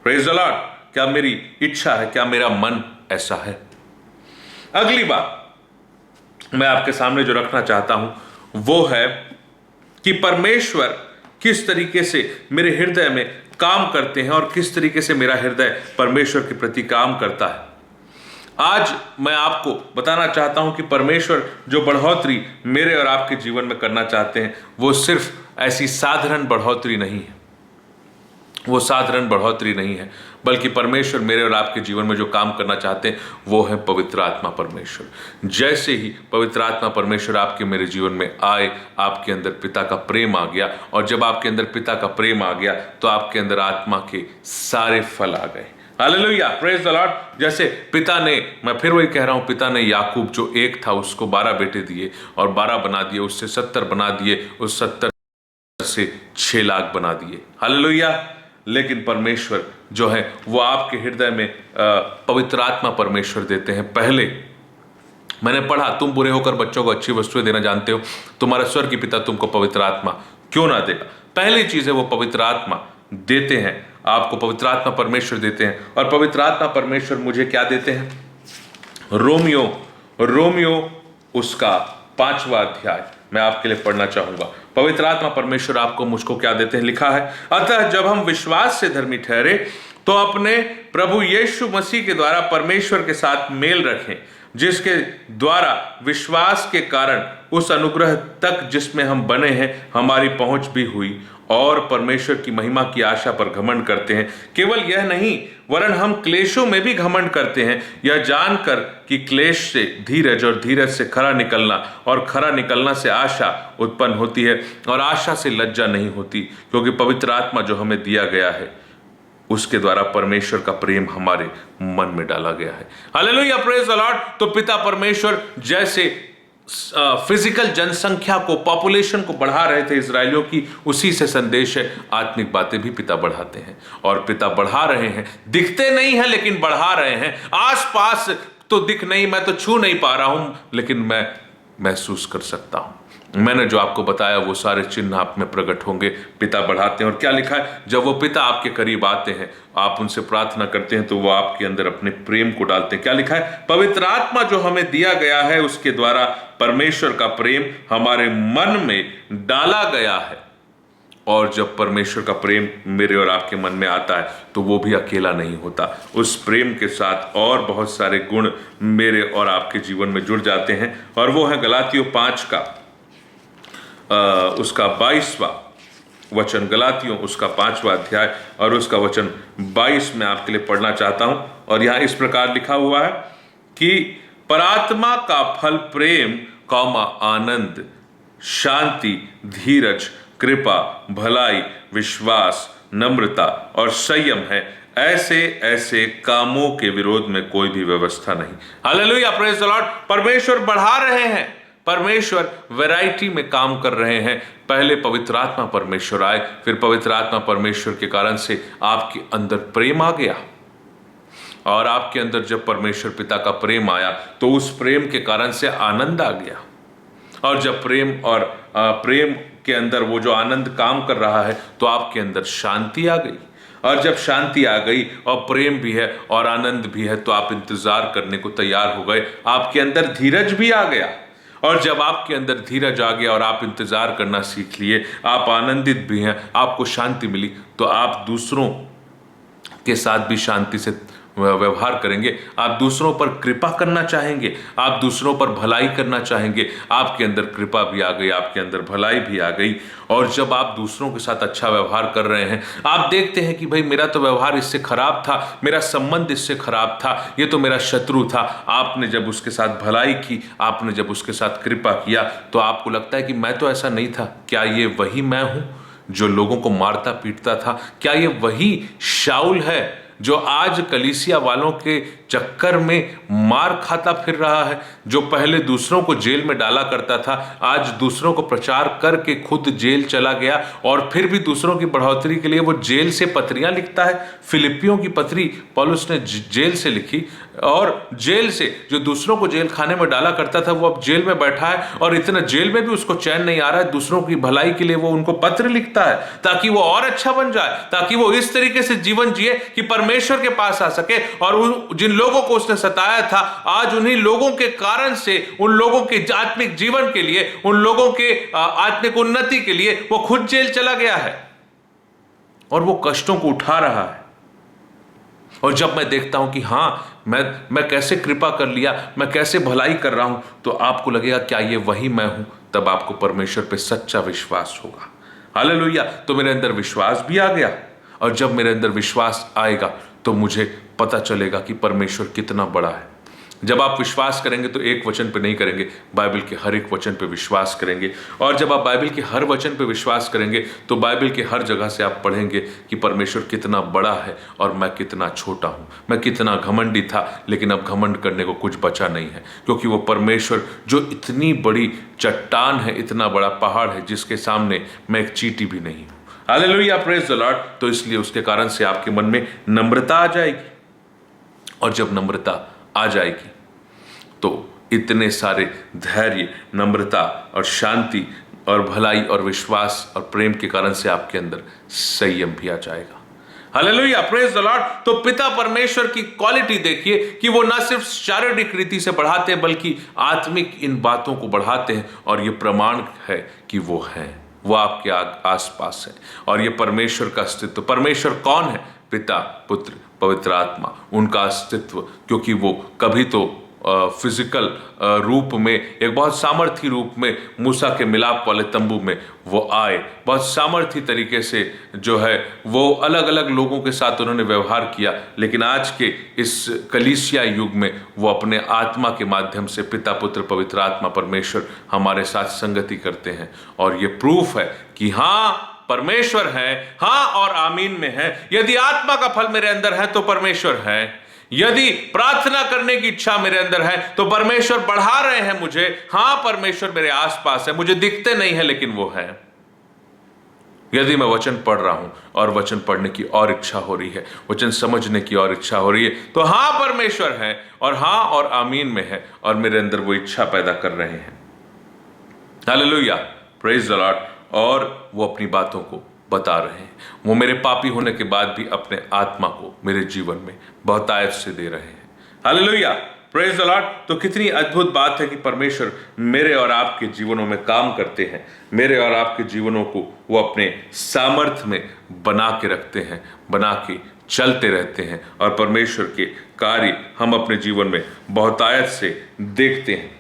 Praise the Lord. क्या मेरी इच्छा है? क्या मेरा मन ऐसा है? अगली बात मैं आपके सामने जो रखना चाहता हूं वो है कि परमेश्वर किस तरीके से मेरे हृदय में काम करते हैं और किस तरीके से मेरा हृदय परमेश्वर के प्रति काम करता है। आज मैं आपको बताना चाहता हूं कि परमेश्वर जो बढ़ोतरी मेरे और आपके जीवन में करना चाहते हैं वो सिर्फ ऐसी साधारण बढ़ोतरी नहीं है, वो साधारण बढ़ोतरी नहीं है, बल्कि परमेश्वर मेरे और आपके जीवन में जो काम करना चाहते हैं वो है पवित्र आत्मा परमेश्वर। जैसे ही पवित्र आत्मा परमेश्वर आपके मेरे जीवन में आए, आपके अंदर पिता का प्रेम आ गया, और जब आपके अंदर पिता का प्रेम आ गया तो आपके अंदर आत्मा के सारे फल आ गए। Hallelujah, praise the Lord. जैसे पिता ने, मैं फिर वही कह रहा हूं, पिता ने याकूब जो एक था उसको 12 बेटे दिए और 12 बना दिए, उससे 70 बना दिए, उस 70 से 6 लाख बना दिए। हालेलुया। लेकिन परमेश्वर जो है वो आपके हृदय में पवित्र आत्मा परमेश्वर देते हैं। पहले मैंने पढ़ा, तुम बुरे होकर बच्चों को अच्छी वस्तुएं देना जानते हो, तुम्हारा स्वर्गीय पिता तुमको पवित्र आत्मा क्यों ना देगा। पहली चीज है वो पवित्र आत्मा देते हैं, आपको पवित्र आत्मा परमेश्वर देते हैं। और पवित्र आत्मा परमेश्वर मुझे क्या देते हैं? रोमियो उसका 5वां अध्याय मैं आपके लिए पढ़ना चाहूंगा। पवित्र आत्मा परमेश्वर आपको मुझको क्या देते हैं? लिखा है, अतः जब हम विश्वास से धर्मी ठहरे तो अपने प्रभु यीशु मसीह के द्वारा परमेश्वर के साथ मेल रखें, जिसके द्वारा विश्वास के कारण उस अनुग्रह तक जिसमें हम बने हैं हमारी पहुंच भी हुई, और परमेश्वर की महिमा की आशा पर घमंड करते हैं। केवल यह नहीं, वरन हम क्लेशों में भी घमंड करते हैं, यह जानकर कि क्लेश से धीरज और धीरज से खरा निकलना और खरा निकलना से आशा उत्पन्न होती है, और आशा से लज्जा नहीं होती, क्योंकि पवित्र आत्मा जो हमें दिया गया है उसके द्वारा परमेश्वर का प्रेम हमारे मन में डाला गया है। Hallelujah, praise the Lord. तो पिता परमेश्वर जैसे फिजिकल जनसंख्या को, पॉपुलेशन को बढ़ा रहे थे इजरायलियों की, उसी से संदेश है आत्मिक बातें भी पिता बढ़ाते हैं, और पिता बढ़ा रहे हैं। दिखते नहीं है लेकिन बढ़ा रहे हैं। आसपास तो दिख नहीं, मैं तो छू नहीं पा रहा हूं, लेकिन मैं महसूस कर सकता हूं। मैंने जो आपको बताया वो सारे चिन्ह आप में प्रकट होंगे। पिता बढ़ाते हैं। और क्या लिखा है, जब वो पिता आपके करीब आते हैं, आप उनसे प्रार्थना करते हैं, तो वो आपके अंदर अपने प्रेम को डालते हैं। क्या लिखा है, पवित्र आत्मा जो हमें दिया गया है उसके द्वारा परमेश्वर का प्रेम हमारे मन में डाला गया है। और जब परमेश्वर का प्रेम मेरे और आपके मन में आता है तो वो भी अकेला नहीं होता, उस प्रेम के साथ और बहुत सारे गुण मेरे और आपके जीवन में जुड़ जाते हैं। और वो है गलातियों 5 का उसका 22वां वचन। गलातियों उसका 5वां अध्याय और उसका वचन 22 में आपके लिए पढ़ना चाहता हूं। और यहां इस प्रकार लिखा हुआ है कि परात्मा का फल प्रेम, आनंद, शांति, धीरज, कृपा, भलाई, विश्वास, नम्रता और संयम है। ऐसे ऐसे कामों के विरोध में कोई भी व्यवस्था नहीं। Hallelujah, praise the Lord. परमेश्वर बढ़ा रहे हैं, परमेश्वर वैरायटी में काम कर रहे हैं। पहले पवित्र आत्मा परमेश्वर आए, फिर पवित्र आत्मा परमेश्वर के कारण से आपके अंदर प्रेम आ गया। और आपके अंदर जब परमेश्वर पिता का प्रेम आया तो उस प्रेम के कारण से आनंद आ गया। और जब प्रेम के अंदर वो जो आनंद काम कर रहा है तो आपके अंदर शांति आ गई। और जब शांति आ गई और प्रेम भी है और आनंद भी है तो आप इंतजार करने को तैयार हो गए। आपके अंदर धीरज भी आ गया। और जब आपके अंदर धीरज आ गया और आप इंतजार करना सीख लिए, आप आनंदित भी हैं, आपको शांति मिली, तो आप दूसरों के साथ भी शांति से व्यवहार करेंगे। आप दूसरों पर कृपा करना चाहेंगे, आप दूसरों पर भलाई करना चाहेंगे। आपके अंदर कृपा भी आ गई, आपके अंदर भलाई भी आ गई। और जब आप दूसरों के साथ अच्छा व्यवहार कर रहे हैं, आप देखते हैं कि भाई मेरा तो व्यवहार इससे खराब था, मेरा संबंध इससे खराब था, ये तो मेरा शत्रु था। आपने जब उसके साथ भलाई की, आपने जब उसके साथ कृपा किया, तो आपको लगता है कि मैं तो ऐसा नहीं था। क्या ये वही मैं हूं जो लोगों को मारता पीटता था? क्या ये वही शाऊल है जो आज कलीसिया वालों के चक्कर में मार खाता फिर रहा है? जो पहले दूसरों को जेल में डाला करता था, आज दूसरों को प्रचार करके खुद जेल चला गया और फिर भी दूसरों की बढ़ोतरी के लिए वो जेल से पत्रियां लिखता है। फिलिपियों की पत्री पौलुस ने जेल से लिखी, और जेल से जो दूसरों को जेल खाने में डाला करता था वो अब जेल में बैठा है, और इतना जेल में भी उसको चैन नहीं आ रहा है। दूसरों की भलाई के लिए वो उनको पत्र लिखता है ताकि वो और अच्छा बन जाए, ताकि वो इस तरीके से जीवन जिए कि परमेश्वर के पास आ सके। और जिन लोगों को उसने सताया था, आज उन्हीं लोगों के कारण से, उन लोगों के आत्मिक जीवन के लिए, उन लोगों के आत्मिक उन्नति के लिए वो खुद जेल चला गया है और वो कष्टों को उठा रहा है। और जब मैं देखता हूं कि हाँ, मैं कैसे कृपा कर लिया, मैं कैसे भलाई कर रहा हूं, तो आपको लगेगा क्या ये वही मैं हूं? तब आपको परमेश्वर पे सच्चा विश्वास होगा। हालेलुया। तो मेरे अंदर विश्वास भी आ गया, और जब मेरे अंदर विश्वास आएगा तो मुझे पता चलेगा कि परमेश्वर कितना बड़ा है। जब आप विश्वास करेंगे तो एक वचन पे नहीं करेंगे, बाइबल के हर एक वचन पे विश्वास करेंगे। और जब आप बाइबल के हर वचन पे विश्वास करेंगे तो बाइबल के हर जगह से आप पढ़ेंगे कि परमेश्वर कितना बड़ा है और मैं कितना छोटा हूँ। मैं कितना घमंडी था, लेकिन अब घमंड करने को कुछ बचा नहीं है, क्योंकि वो परमेश्वर जो इतनी बड़ी चट्टान है, इतना बड़ा पहाड़ है, जिसके सामने मैं एक चींटी भी नहीं हूँ। Hallelujah, praise the Lord. तो इसलिए उसके कारण से आपके मन में नम्रता आ जाएगी, और जब नम्रता आ जाएगी तो इतने सारे धैर्य, नम्रता और शांति और भलाई और विश्वास और प्रेम के कारण से आपके अंदर संयम भी आ जाएगा। Hallelujah, praise the Lord. तो पिता परमेश्वर की क्वालिटी देखिए कि वो ना सिर्फ शारीरिक रीति से बढ़ाते हैं, बल्कि आत्मिक इन बातों को बढ़ाते हैं। और ये प्रमाण है कि वो है, वो आपके आसपास है। और ये परमेश्वर का अस्तित्व, परमेश्वर कौन है? पिता, पुत्र, पवित्र आत्मा, उनका अस्तित्व। क्योंकि वो कभी तो फिजिकल रूप में, एक बहुत सामर्थी रूप में मूसा के मिलाप वाले तंबू में वो आए, बहुत सामर्थी तरीके से जो है वो अलग अलग लोगों के साथ उन्होंने व्यवहार किया। लेकिन आज के इस कलीसिया युग में वो अपने आत्मा के माध्यम से पिता, पुत्र, पवित्र आत्मा, परमेश्वर हमारे साथ संगति करते हैं। और ये प्रूफ है कि हाँ, परमेश्वर है, हाँ और आमीन में है। यदि आत्मा का फल मेरे अंदर है तो परमेश्वर है। यदि प्रार्थना करने की इच्छा मेरे अंदर है तो परमेश्वर बढ़ा रहे हैं मुझे। हाँ, परमेश्वर मेरे आसपास है, मुझे दिखते नहीं है लेकिन वो है। यदि मैं वचन पढ़ रहा हूं और वचन पढ़ने की और इच्छा हो रही है, वचन समझने की और इच्छा हो रही है, तो हाँ, परमेश्वर है, और हाँ और आमीन में है, और मेरे अंदर वो इच्छा पैदा कर रहे हैं। Hallelujah, praise the Lord. और वो अपनी बातों को बता रहे हैं। वो मेरे पापी होने के बाद भी अपने आत्मा को मेरे जीवन में बहुतायत से दे रहे हैं। Hallelujah, praise the Lord. तो कितनी अद्भुत बात है कि परमेश्वर मेरे और आपके जीवनों में काम करते हैं। मेरे और आपके जीवनों को वो अपने सामर्थ्य में बना के रखते हैं, बना के चलते रहते हैं, और परमेश्वर के कार्य हम अपने जीवन में बहुतायत से देखते हैं।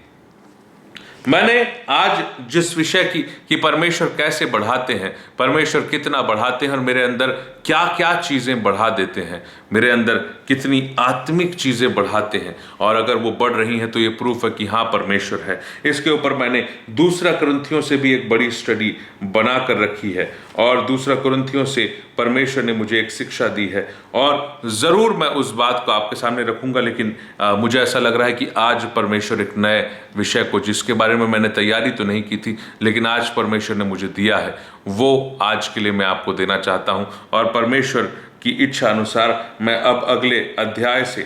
मैंने आज जिस विषय की परमेश्वर कैसे बढ़ाते हैं, परमेश्वर कितना बढ़ाते हैं और मेरे अंदर क्या क्या चीज़ें बढ़ा देते हैं, मेरे अंदर कितनी आत्मिक चीज़ें बढ़ाते हैं, और अगर वो बढ़ रही हैं तो ये प्रूफ है कि हाँ परमेश्वर है। इसके ऊपर मैंने दूसरा कुरिन्थियों से भी एक बड़ी स्टडी बना कर रखी है, और दूसरा कुरिन्थियों से परमेश्वर ने मुझे एक शिक्षा दी है, और ज़रूर मैं उस बात को आपके सामने रखूँगा। लेकिन मुझे ऐसा लग रहा है कि आज परमेश्वर एक नए विषय को, जिसके बारे में मैंने तैयारी तो नहीं की थी लेकिन आज परमेश्वर ने मुझे दिया है, वो आज के लिए मैं आपको देना चाहता हूं। और परमेश्वर की इच्छा अनुसार मैं अब अगले अध्याय से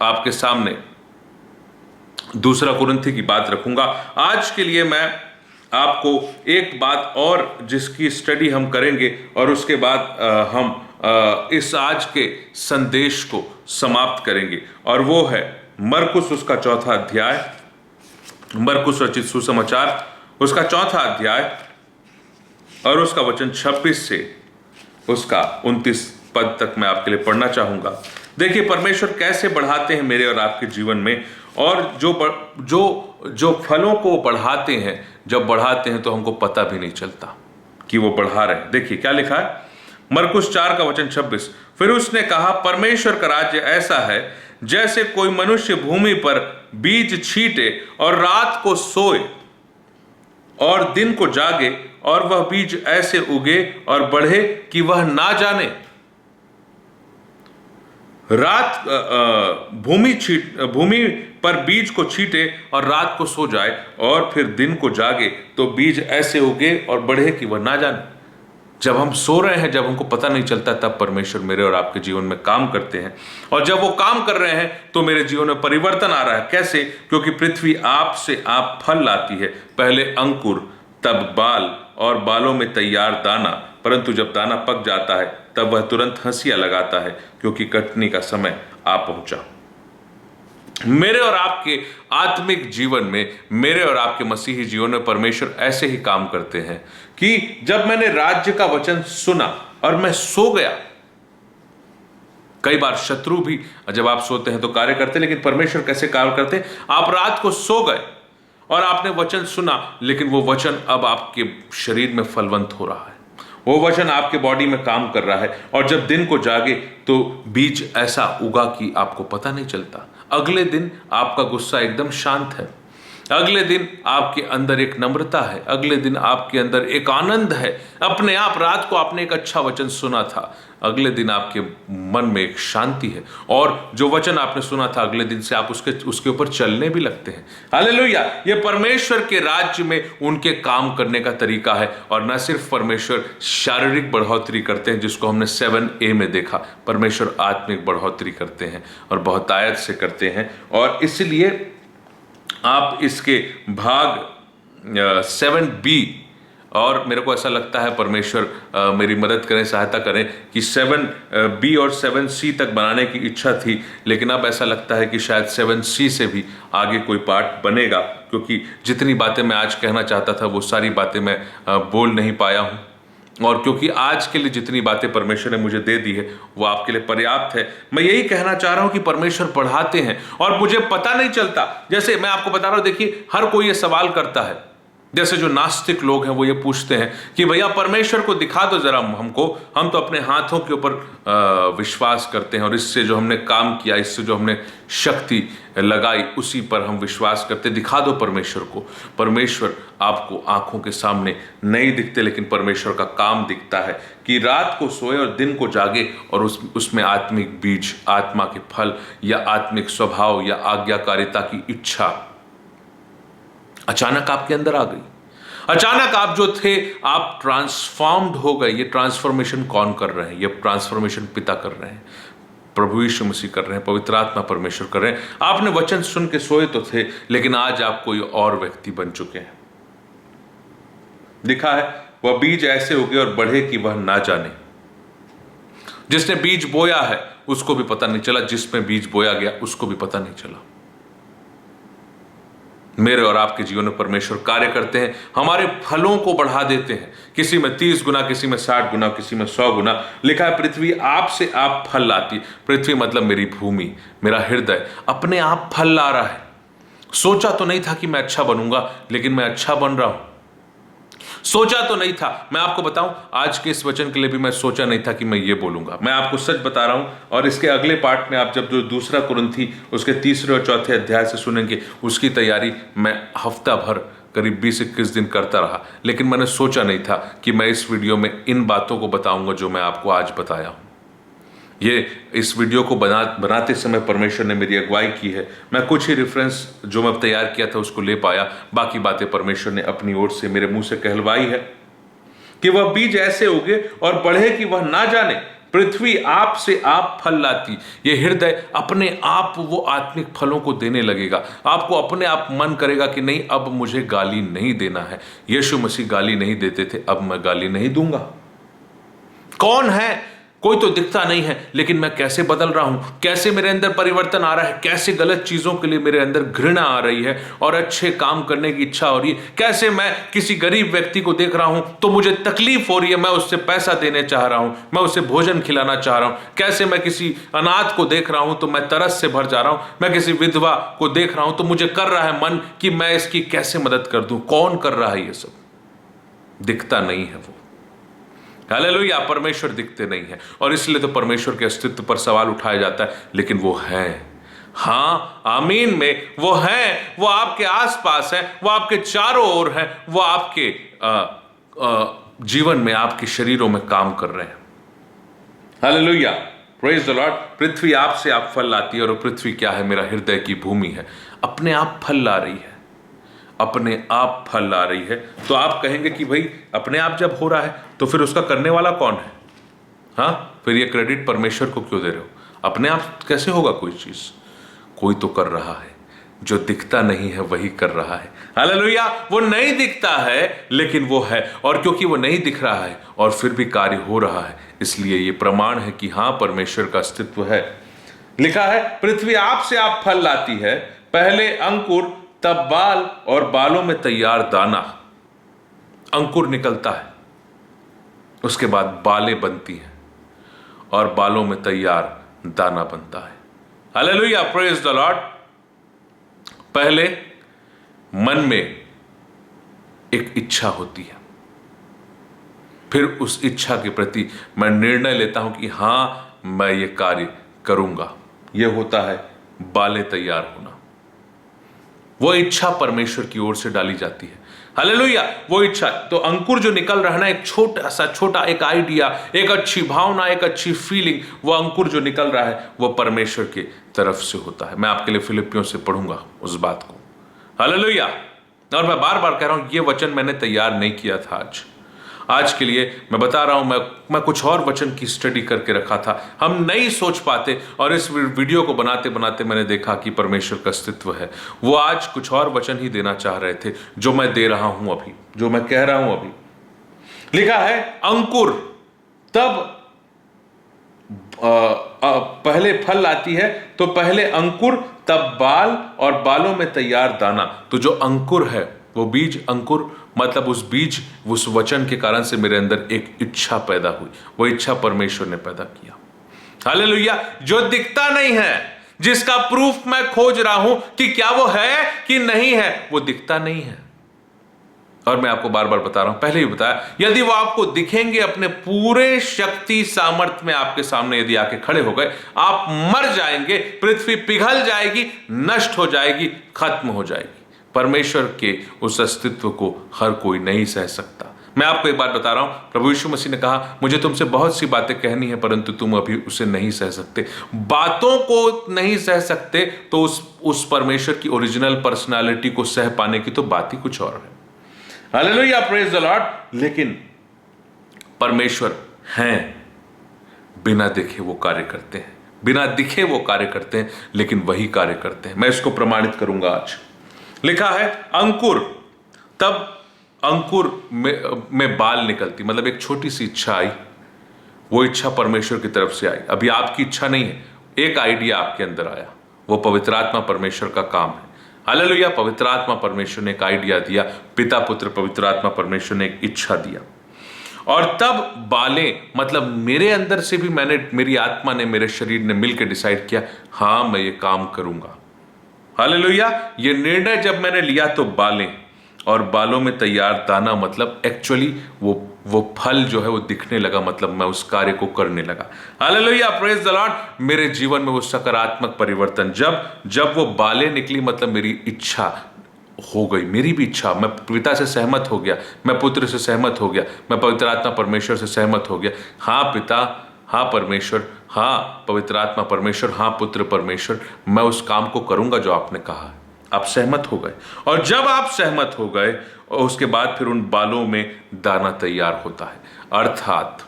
आपके सामने दूसरा कुरिन्थी की बात रखूंगा। आज के लिए मैं आपको एक बात और जिसकी स्टडी हम करेंगे, और उसके बाद हम इस आज के संदेश को समाप्त करेंगे, और वो है मरकुस उसका चौथा अध्याय, मरकुस रचित सुसमाचार उसका चौथा अध्याय और उसका वचन 26 से उसका 29 पद तक मैं आपके लिए पढ़ना चाहूंगा। देखिए परमेश्वर कैसे बढ़ाते हैं मेरे और आपके जीवन में, और जो फलों को बढ़ाते हैं, जब बढ़ाते हैं तो हमको पता भी नहीं चलता कि वो बढ़ा रहे हैं। देखिए क्या लिखा है, मरकुस 4 का वचन 26। फिर उसने कहा, परमेश्वर का राज्य ऐसा है जैसे कोई मनुष्य भूमि पर बीज छींटे और रात को सोए और दिन को जागे, और वह बीज ऐसे उगे और बढ़े कि वह ना जाने। भूमि पर बीज को छींटे और रात को सो जाए, और फिर दिन को जागे तो बीज ऐसे उगे और बढ़े कि वह ना जाने। जब हम सो रहे हैं, जब हमको पता नहीं चलता, तब परमेश्वर मेरे और आपके जीवन में काम करते हैं, और जब वो काम कर रहे हैं तो मेरे जीवन में परिवर्तन आ रहा है। कैसे? क्योंकि पृथ्वी आप से आप फल लाती है, पहले अंकुर, तब बाल, और बालों में तैयार दाना, परंतु जब दाना पक जाता है तब वह तुरंत हंसियां लगाता है, क्योंकि कटनी का समय आ पहुंचा। मेरे और आपके आत्मिक जीवन में, मेरे और आपके मसीही जीवन में परमेश्वर ऐसे ही काम करते हैं कि जब मैंने राज्य का वचन सुना और मैं सो गया। कई बार शत्रु भी जब आप सोते हैं तो कार्य करते, लेकिन परमेश्वर कैसे कार्य करते? आप रात को सो गए और आपने वचन सुना, लेकिन वो वचन अब आपके शरीर में फलवंत हो रहा है, वो वचन आपके बॉडी में काम कर रहा है, और जब दिन को जागे तो बीज ऐसा उगा कि आपको पता नहीं चलता। अगले दिन आपका गुस्सा एकदम शांत है, अगले दिन आपके अंदर एक नम्रता है, अगले दिन आपके अंदर एक आनंद है। अपने आप रात को आपने एक अच्छा वचन सुना था, अगले दिन आपके मन में एक शांति है, और जो वचन आपने सुना था अगले दिन से आप उसके ऊपर चलने भी लगते हैं। हालेलुया! ये परमेश्वर के राज्य में उनके काम करने का तरीका है। और न सिर्फ परमेश्वर शारीरिक बढ़ोतरी करते हैं, जिसको हमने 7a में देखा, परमेश्वर आत्मिक बढ़ोतरी करते हैं और बहुतायत से करते हैं। और इसलिए आप इसके भाग 7b, और मेरे को ऐसा लगता है परमेश्वर मेरी मदद करें, सहायता करें कि 7b और 7c तक बनाने की इच्छा थी, लेकिन अब ऐसा लगता है कि शायद 7c से भी आगे कोई पार्ट बनेगा, क्योंकि जितनी बातें मैं आज कहना चाहता था वो सारी बातें मैं बोल नहीं पाया हूँ, और क्योंकि आज के लिए जितनी बातें परमेश्वर ने मुझे दे दी है वो आपके लिए पर्याप्त है। मैं यही कहना चाह रहा हूं कि परमेश्वर पढ़ाते हैं और मुझे पता नहीं चलता। जैसे मैं आपको बता रहा हूं, देखिए हर कोई ये सवाल करता है, जैसे जो नास्तिक लोग हैं वो ये पूछते हैं कि भैया परमेश्वर को दिखा दो जरा हमको, हम तो अपने हाथों के ऊपर विश्वास करते हैं, और इससे जो हमने काम किया, इससे जो हमने शक्ति लगाई, उसी पर हम विश्वास करते, दिखा दो परमेश्वर को। परमेश्वर आपको आंखों के सामने नहीं दिखते, लेकिन परमेश्वर का काम दिखता है कि रात को सोए और दिन को जागे, और उसमें आत्मिक बीज, आत्मा के फल, या आत्मिक स्वभाव, या आज्ञाकारिता की इच्छा अचानक आपके अंदर आ गई। अचानक आप जो थे आप ट्रांसफॉर्म्ड हो गए। ये ट्रांसफॉर्मेशन कौन कर रहे हैं? ये ट्रांसफॉर्मेशन पिता कर रहे हैं, प्रभु यीशु मसीह कर रहे हैं, पवित्र आत्मा परमेश्वर कर रहे हैं। आपने वचन सुन के सोए तो थे, लेकिन आज आप कोई और व्यक्ति बन चुके हैं। लिखा है वह बीज ऐसे उगे और बढ़े कि वह ना जाने। जिसने बीज बोया है उसको भी पता नहीं चला, जिसमें बीज बोया गया उसको भी पता नहीं चला। मेरे और आपके जीवन में परमेश्वर कार्य करते हैं, हमारे फलों को बढ़ा देते हैं, किसी में 30 गुना, किसी में 60 गुना, किसी में 100 गुना। लिखा है पृथ्वी आप से आप फल लाती। पृथ्वी मतलब मेरी भूमि, मेरा हृदय अपने आप फल ला रहा है। सोचा तो नहीं था कि मैं अच्छा बनूंगा, लेकिन मैं अच्छा बन रहा हूं। सोचा तो नहीं था, मैं आपको बताऊं, आज के इस वचन के लिए भी मैं सोचा नहीं था कि मैं ये बोलूंगा। मैं आपको सच बता रहा हूं, और इसके अगले पार्ट में आप जब जो दूसरा कुरिन्थी उसके 3 और 4 अध्याय से सुनेंगे, उसकी तैयारी मैं हफ्ता भर करीब 20-21 दिन करता रहा। लेकिन मैंने सोचा नहीं था कि मैं इस वीडियो में इन बातों को बताऊंगा जो मैं आपको आज बताया हूं। ये इस वीडियो को बनाते समय परमेश्वर ने मेरी अगुवाई की है। मैं कुछ ही रेफरेंस जो मैं तैयार किया था उसको ले पाया, बाकी बातें परमेश्वर ने अपनी ओर से मेरे मुंह से कहलवाई है कि वह बीज ऐसे उगे और बढ़े कि वह ना जाने। पृथ्वी आप से आप फल लाती। ये हृदय अपने आप वो आत्मिक फलों को देने लगेगा। आपको अपने आप मन करेगा कि नहीं, अब मुझे गाली नहीं देना है। यीशु मसीह गाली नहीं देते थे, अब मैं गाली नहीं दूंगा। कौन है? कोई तो दिखता नहीं है, लेकिन मैं कैसे बदल रहा हूं, कैसे मेरे अंदर परिवर्तन आ रहा है, कैसे गलत चीजों के लिए मेरे अंदर घृणा आ रही है और अच्छे काम करने की इच्छा हो रही है। कैसे मैं किसी गरीब व्यक्ति को देख रहा हूं तो मुझे तकलीफ हो रही है, मैं उससे पैसा देने चाह रहा हूं, मैं उसे भोजन खिलाना चाह रहा हूं। कैसे मैं किसी अनाथ को देख रहा हूं तो मैं तरस से भर जा रहा हूं। मैं किसी विधवा को देख रहा हूं तो मुझे कर रहा है मन कि मैं इसकी कैसे मदद कर दूं। कौन कर रहा है ये सब? दिखता नहीं है वो। हालेलुया, परमेश्वर दिखते नहीं है, और इसलिए तो परमेश्वर के अस्तित्व पर सवाल उठाया जाता है। लेकिन वो है, हाँ आमीन में वो है, वो आपके आसपास है, वो आपके चारों ओर है, वो आपके जीवन में, आपके शरीरों में काम कर रहे हैं। Hallelujah, praise the Lord. पृथ्वी आप से आप फल लाती है, और पृथ्वी क्या है? मेरा हृदय की भूमि है, अपने आप फल ला रही है, अपने आप फल ला रही है। तो आप कहेंगे कि भाई अपने आप जब हो रहा है तो फिर उसका करने वाला कौन है? हाँ, फिर ये क्रेडिट परमेश्वर को क्यों दे रहे हो? अपने आप कैसे होगा कोई चीज? कोई तो कर रहा है, जो दिखता नहीं है वही कर रहा है। हालेलुया, वो नहीं दिखता है लेकिन वो है, और क्योंकि वो नहीं दिख रहा है और फिर भी कार्य हो रहा है, इसलिए ये प्रमाण है कि हाँ, परमेश्वर का अस्तित्व है। लिखा है पृथ्वी आप से आप फल लाती है, पहले अंकुर, तब बाल, और बालों में तैयार दाना। अंकुर निकलता है, उसके बाद बालें बनती हैं, और बालों में तैयार दाना बनता है। Hallelujah, praise the Lord. पहले मन में एक इच्छा होती है, फिर उस इच्छा के प्रति मैं निर्णय लेता हूं कि हां, मैं ये कार्य करूंगा। यह होता है बालें तैयार होना। वो इच्छा परमेश्वर की ओर से डाली जाती है। हालेलुया, वो इच्छा। तो अंकुर जो निकल रहा है ना, एक छोटा एक आइडिया, एक अच्छी भावना, एक अच्छी फीलिंग, वो अंकुर जो निकल रहा है वो परमेश्वर की तरफ से होता है। मैं आपके लिए फिलिपियों से पढ़ूंगा उस बात को। हालेलुया। और मैं बार बार कह रहा हूं, ये वचन मैंने तैयार नहीं किया था आज के लिए मैं बता रहा हूं। मैं कुछ और वचन की स्टडी करके रखा था, हम नहीं सोच पाते, और इस वीडियो को बनाते बनाते मैंने देखा कि परमेश्वर का अस्तित्व है। वो आज कुछ और वचन ही देना चाह रहे थे जो मैं दे रहा हूं अभी, जो मैं कह रहा हूं अभी। लिखा है अंकुर, तब पहले फल आती है, तो पहले अंकुर, तब बाल, और बालों में तैयार दाना। तो जो अंकुर है वो बीज, अंकुर मतलब उस बीज, उस वचन के कारण से मेरे अंदर एक इच्छा पैदा हुई। वो इच्छा परमेश्वर ने पैदा किया। हालेलुया। जो दिखता नहीं है, जिसका प्रूफ मैं खोज रहा हूं कि क्या वो है कि नहीं है, वो दिखता नहीं है। और मैं आपको बार बार बता रहा हूं, पहले ही बताया, यदि वो आपको दिखेंगे अपने पूरे शक्ति सामर्थ्य में आपके सामने यदि आके खड़े हो गए, आप मर जाएंगे, पृथ्वी पिघल जाएगी, नष्ट हो जाएगी, खत्म हो जाएगी। परमेश्वर के उस अस्तित्व को हर कोई नहीं सह सकता। मैं आपको एक बात बता रहा हूं, प्रभु यीशु मसीह ने कहा, मुझे तुमसे बहुत सी बातें कहनी है, परंतु तुम अभी उसे नहीं सह सकते। बातों को नहीं सह सकते तो उस परमेश्वर की ओरिजिनल पर्सनालिटी को सह पाने की तो बात ही कुछ और है। Hallelujah, praise the Lord. लेकिन परमेश्वर हैं, बिना देखे वो कार्य करते हैं, बिना दिखे वो कार्य करते हैं, लेकिन वही कार्य करते हैं। मैं इसको प्रमाणित करूंगा आज। लिखा है अंकुर, तब अंकुर में बाल निकलती, मतलब एक छोटी सी इच्छा आई, वो इच्छा परमेश्वर की तरफ से आई। अभी आपकी इच्छा नहीं है, एक आइडिया आपके अंदर आया, वो पवित्र आत्मा परमेश्वर का काम है। हालेलुया। पवित्र आत्मा परमेश्वर ने एक आइडिया दिया, पिता पुत्र पवित्र आत्मा परमेश्वर ने एक इच्छा दिया, और तब बालें, मतलब मेरे अंदर से भी मेरी आत्मा ने, मेरे शरीर ने मिलकर डिसाइड किया, हाँ मैं ये काम करूंगा। हालेलुया। ये निर्णय जब मैंने लिया तो बालें, और बालों में तैयार दाना, मतलब एक्चुअली वो फल जो है वो दिखने लगा, मतलब मैं उस कार्य को करने लगा। Hallelujah, praise the Lord. मेरे जीवन में वो सकारात्मक परिवर्तन, जब वो बालें निकली, मतलब मेरी इच्छा हो गई, मेरी भी इच्छा, मैं पिता से सहमत हो गया, मैं पुत्र से सहमत हो गया, मैं पवित्र आत्मा परमेश्वर से सहमत हो गया। हाँ पिता, हाँ परमेश्वर, हाँ पवित्र आत्मा परमेश्वर, हाँ पुत्र परमेश्वर, मैं उस काम को करूंगा जो आपने कहा है। आप सहमत हो गए, और जब आप सहमत हो गए, और उसके बाद फिर उन बालों में दाना तैयार होता है, अर्थात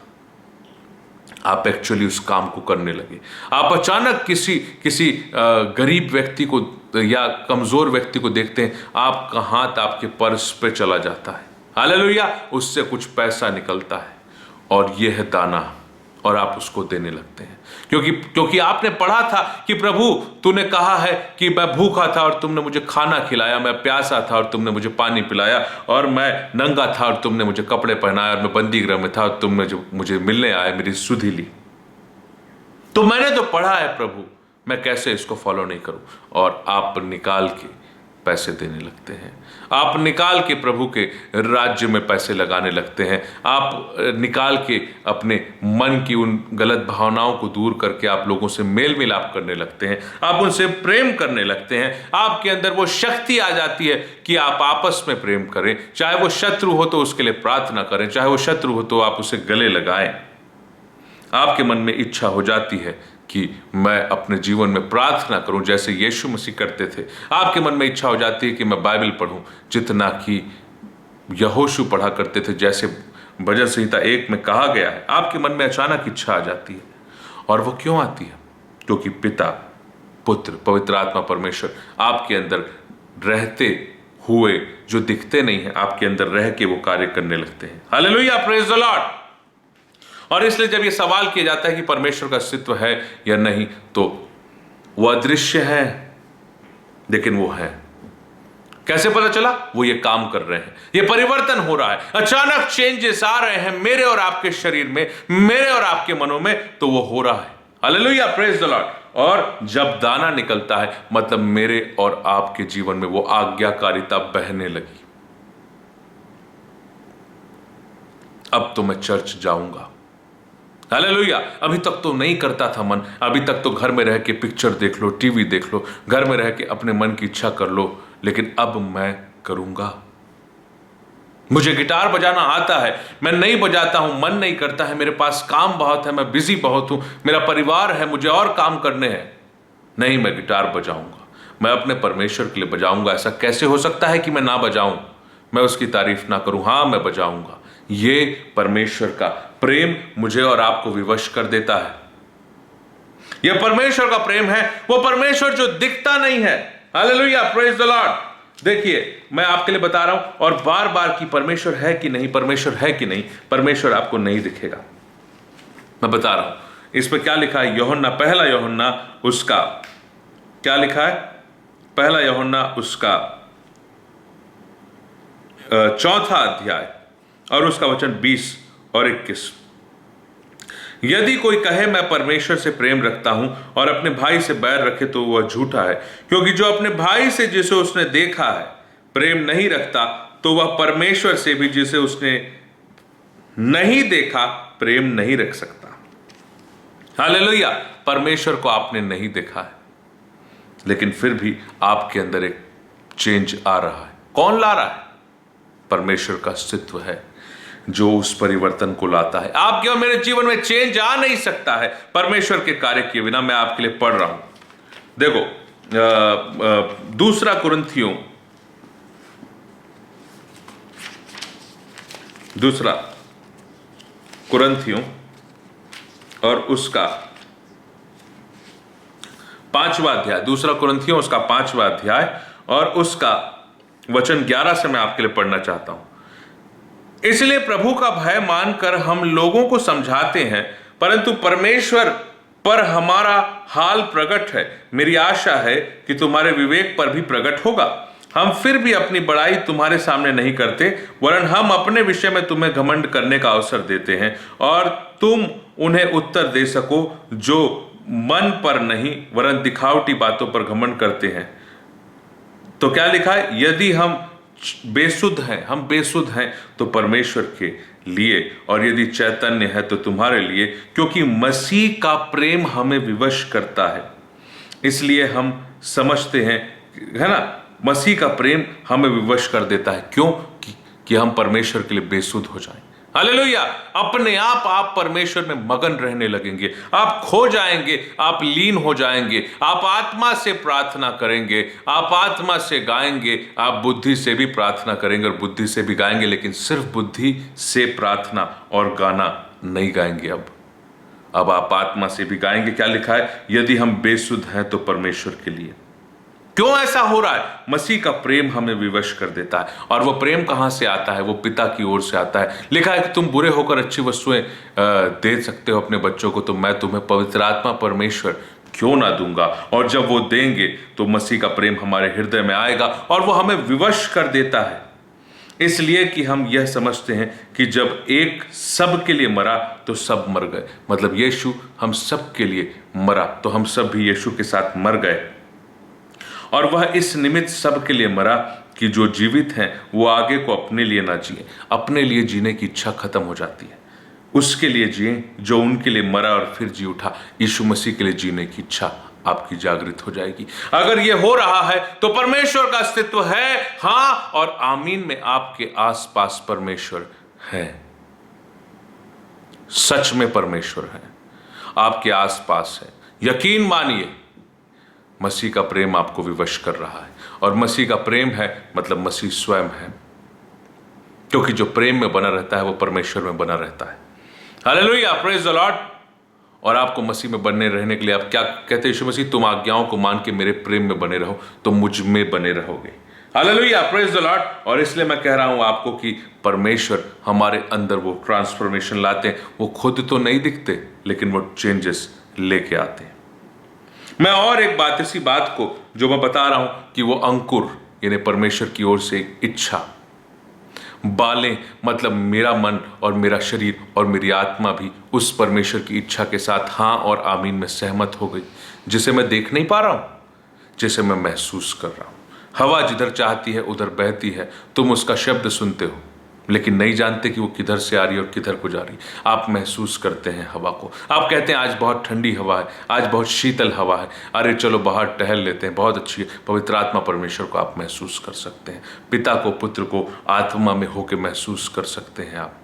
आप एक्चुअली उस काम को करने लगे। आप अचानक किसी गरीब व्यक्ति को या कमजोर व्यक्ति को देखते हैं, आपका हाथ आपके पर्स पे चला जाता है, हालेलुया, उससे कुछ पैसा निकलता है, और यह है दाना, और आप उसको देने लगते हैं, क्योंकि आपने पढ़ा था कि प्रभु तूने कहा है कि मैं भूखा था और तुमने मुझे खाना खिलाया, मैं प्यासा था और तुमने मुझे पानी पिलाया, और मैं नंगा था और तुमने मुझे कपड़े पहनाए, और मैं बंदी गृह में था और तुमने जो मुझे मिलने आए मेरी सुधि ली। तो मैंने तो पढ़ा है प्रभु, मैं कैसे इसको फॉलो नहीं करूं? और आप निकाल के पैसे देने लगते हैं, आप निकाल के प्रभु के राज्य में पैसे लगाने लगते हैं, आप निकाल के अपने मन की उन गलत भावनाओं को दूर करके आप लोगों से मेल मिलाप करने लगते हैं, आप उनसे प्रेम करने लगते हैं। आपके अंदर वो शक्ति आ जाती है कि आप आपस में प्रेम करें, चाहे वो शत्रु हो तो उसके लिए प्रार्थना करें, चाहे वो शत्रु हो तो आप उसे गले लगाएं। आपके मन में इच्छा हो जाती है कि मैं अपने जीवन में प्रार्थना करूं जैसे यीशु मसीह करते थे। आपके मन में इच्छा हो जाती है कि मैं बाइबल पढूं जितना कि यहोशू पढ़ा करते थे, जैसे भजन संहिता 1 में कहा गया है। आपके मन में अचानक इच्छा आ जाती है, और वो क्यों आती है? क्योंकि पिता पुत्र पवित्र आत्मा परमेश्वर आपके अंदर रहते हुए, जो दिखते नहीं है, आपके अंदर रह के वो कार्य करने लगते हैं। Hallelujah, praise the Lord. और इसलिए जब ये सवाल किया जाता है कि परमेश्वर का अस्तित्व है या नहीं, तो वो अदृश्य है, लेकिन वो है। कैसे पता चला? वो ये काम कर रहे हैं, ये परिवर्तन हो रहा है, अचानक चेंजेस आ रहे हैं मेरे और आपके शरीर में, मेरे और आपके मनों में, तो वो हो रहा है। Hallelujah, praise the Lord. और जब दाना निकलता है, मतलब मेरे और आपके जीवन में वो आज्ञाकारिता बहने लगी। अब तो मैं चर्च जाऊंगा। हालेलुया। अभी तक तो नहीं करता था मन, अभी तक तो घर में रह के पिक्चर देख लो, टीवी देख लो, घर में रह के अपने मन की इच्छा कर लो, लेकिन अब मैं करूंगा। मुझे गिटार बजाना आता है, मैं नहीं बजाता हूं, मन नहीं करता है, मेरे पास काम बहुत है, मैं बिजी बहुत हूं, मेरा परिवार है, मुझे और काम करने हैं। नहीं, मैं गिटार बजाऊंगा, मैं अपने परमेश्वर के लिए बजाऊंगा। ऐसा कैसे हो सकता है कि मैं ना बजाऊं, मैं उसकी तारीफ ना करूं? हाँ, मैं बजाऊंगा। ये परमेश्वर का प्रेम मुझे और आपको विवश कर देता है। यह परमेश्वर का प्रेम है, वो परमेश्वर जो दिखता नहीं है। Hallelujah, praise the Lord. देखिए, मैं आपके लिए बता रहा हूं, और बार बार कि परमेश्वर है कि नहीं, परमेश्वर है कि नहीं। परमेश्वर आपको नहीं दिखेगा, मैं बता रहा हूं। इस पर क्या लिखा है? यूहन्ना, पहला यूहन्ना उसका क्या लिखा है? पहला यूहन्ना उसका 4 अध्याय और उसका वचन 20 और 21। यदि कोई कहे मैं परमेश्वर से प्रेम रखता हूं और अपने भाई से बैर रखे तो वह झूठा है, क्योंकि जो अपने भाई से जिसे उसने देखा है प्रेम नहीं रखता, तो वह परमेश्वर से भी जिसे उसने नहीं देखा प्रेम नहीं रख सकता। हालेलुया। परमेश्वर को आपने नहीं देखा है, लेकिन फिर भी आपके अंदर एक चेंज आ रहा है। कौन ला रहा है? परमेश्वर का अस्तित्व है जो उस परिवर्तन को लाता है। आपके और मेरे जीवन में चेंज आ नहीं सकता है परमेश्वर के कार्य के बिना। मैं आपके लिए पढ़ रहा हूं, देखो, दूसरा कुरिन्थियों और उसका 5वां अध्याय, दूसरा कुरिन्थियों उसका 5वां अध्याय और उसका वचन 11 से मैं आपके लिए पढ़ना चाहता हूं। इसलिए प्रभु का भय मानकर हम लोगों को समझाते हैं, परंतु परमेश्वर पर हमारा हाल प्रकट है। मेरी आशा है कि तुम्हारे विवेक पर भी प्रकट होगा। हम फिर भी अपनी बड़ाई तुम्हारे सामने नहीं करते, वरन हम अपने विषय में तुम्हें घमंड करने का अवसर देते हैं, और तुम उन्हें उत्तर दे सको जो मन पर नहीं वरन दिखावटी बातों पर घमंड करते हैं। तो क्या लिखा है? यदि हम बेसुध हैं, हम बेसुध हैं तो परमेश्वर के लिए, और यदि चैतन्य है तो तुम्हारे लिए, क्योंकि मसीह का प्रेम हमें विवश करता है। इसलिए हम समझते हैं, है ना, मसीह का प्रेम हमें विवश कर देता है। क्यों? कि हम परमेश्वर के लिए बेसुध हो जाएं। हालेलुया! अपने आप परमेश्वर में मगन रहने लगेंगे, आप खो जाएंगे, आप लीन हो जाएंगे, आप आत्मा से प्रार्थना करेंगे, आप आत्मा से गाएंगे, आप बुद्धि से भी प्रार्थना करेंगे और बुद्धि से भी गाएंगे, लेकिन सिर्फ बुद्धि से प्रार्थना और गाना नहीं गाएंगे। अब आप आत्मा से भी गाएंगे। क्या लिखा है? यदि हम बेसुध हैं तो परमेश्वर के लिए। क्यों ऐसा हो रहा है? मसीह का प्रेम हमें विवश कर देता है। और वो प्रेम कहां से आता है? वो पिता की ओर से आता है। लिखा है कि तुम बुरे होकर अच्छी वस्तुएं दे सकते हो अपने बच्चों को, तो मैं तुम्हें पवित्र आत्मा परमेश्वर क्यों ना दूंगा। और जब वो देंगे तो मसीह का प्रेम हमारे हृदय में आएगा और वो हमें विवश कर देता है। इसलिए कि हम यह समझते हैं कि जब एक सब के लिए मरा तो सब मर गए। मतलब यीशु हम सब के लिए मरा तो हम सब भी यीशु के साथ मर गए। और वह इस निमित्त सब के लिए मरा कि जो जीवित हैं वो आगे को अपने लिए ना जिए। अपने लिए जीने की इच्छा खत्म हो जाती है, उसके लिए जिए जो उनके लिए मरा और फिर जी उठा। यीशु मसीह के लिए जीने की इच्छा आपकी जागृत हो जाएगी। अगर ये हो रहा है तो परमेश्वर का अस्तित्व है, हां और आमीन में आपके आसपास परमेश्वर है। सच में परमेश्वर है, आपके आसपास है। यकीन मानिए, मसीह का प्रेम आपको विवश कर रहा है। और मसीह का प्रेम है मतलब मसीह स्वयं है, क्योंकि जो प्रेम में बना रहता है वो परमेश्वर में बना रहता है। Hallelujah, praise the Lord. और आपको मसीह में बने रहने के लिए आप क्या कहते हैं? यीशु मसीह, तुम आज्ञाओं को मान के मेरे प्रेम में बने रहो तो मुझ में बने रहोगे। Hallelujah, praise the Lord. और इसलिए मैं कह रहा हूं आपको कि परमेश्वर हमारे अंदर वो ट्रांसफॉर्मेशन लाते हैं। वो खुद तो नहीं दिखते, लेकिन वो चेंजेस लेके आते हैं। मैं और एक बात, इसी बात को जो मैं बता रहा हूं कि वो अंकुर यानी परमेश्वर की ओर से एक इच्छा, बालें मतलब मेरा मन और मेरा शरीर और मेरी आत्मा भी उस परमेश्वर की इच्छा के साथ हां और आमीन में सहमत हो गई, जिसे मैं देख नहीं पा रहा हूं, जिसे मैं महसूस कर रहा हूं। हवा जिधर चाहती है उधर बहती है, तुम उसका शब्द सुनते हो लेकिन नहीं जानते कि वो किधर से आ रही है और किधर को जा रही है। आप महसूस करते हैं हवा को। आप कहते हैं आज बहुत ठंडी हवा है, आज बहुत शीतल हवा है, अरे चलो बाहर टहल लेते हैं, बहुत अच्छी है। पवित्र आत्मा परमेश्वर को आप महसूस कर सकते हैं, पिता को पुत्र को आत्मा में होकर महसूस कर सकते हैं। आप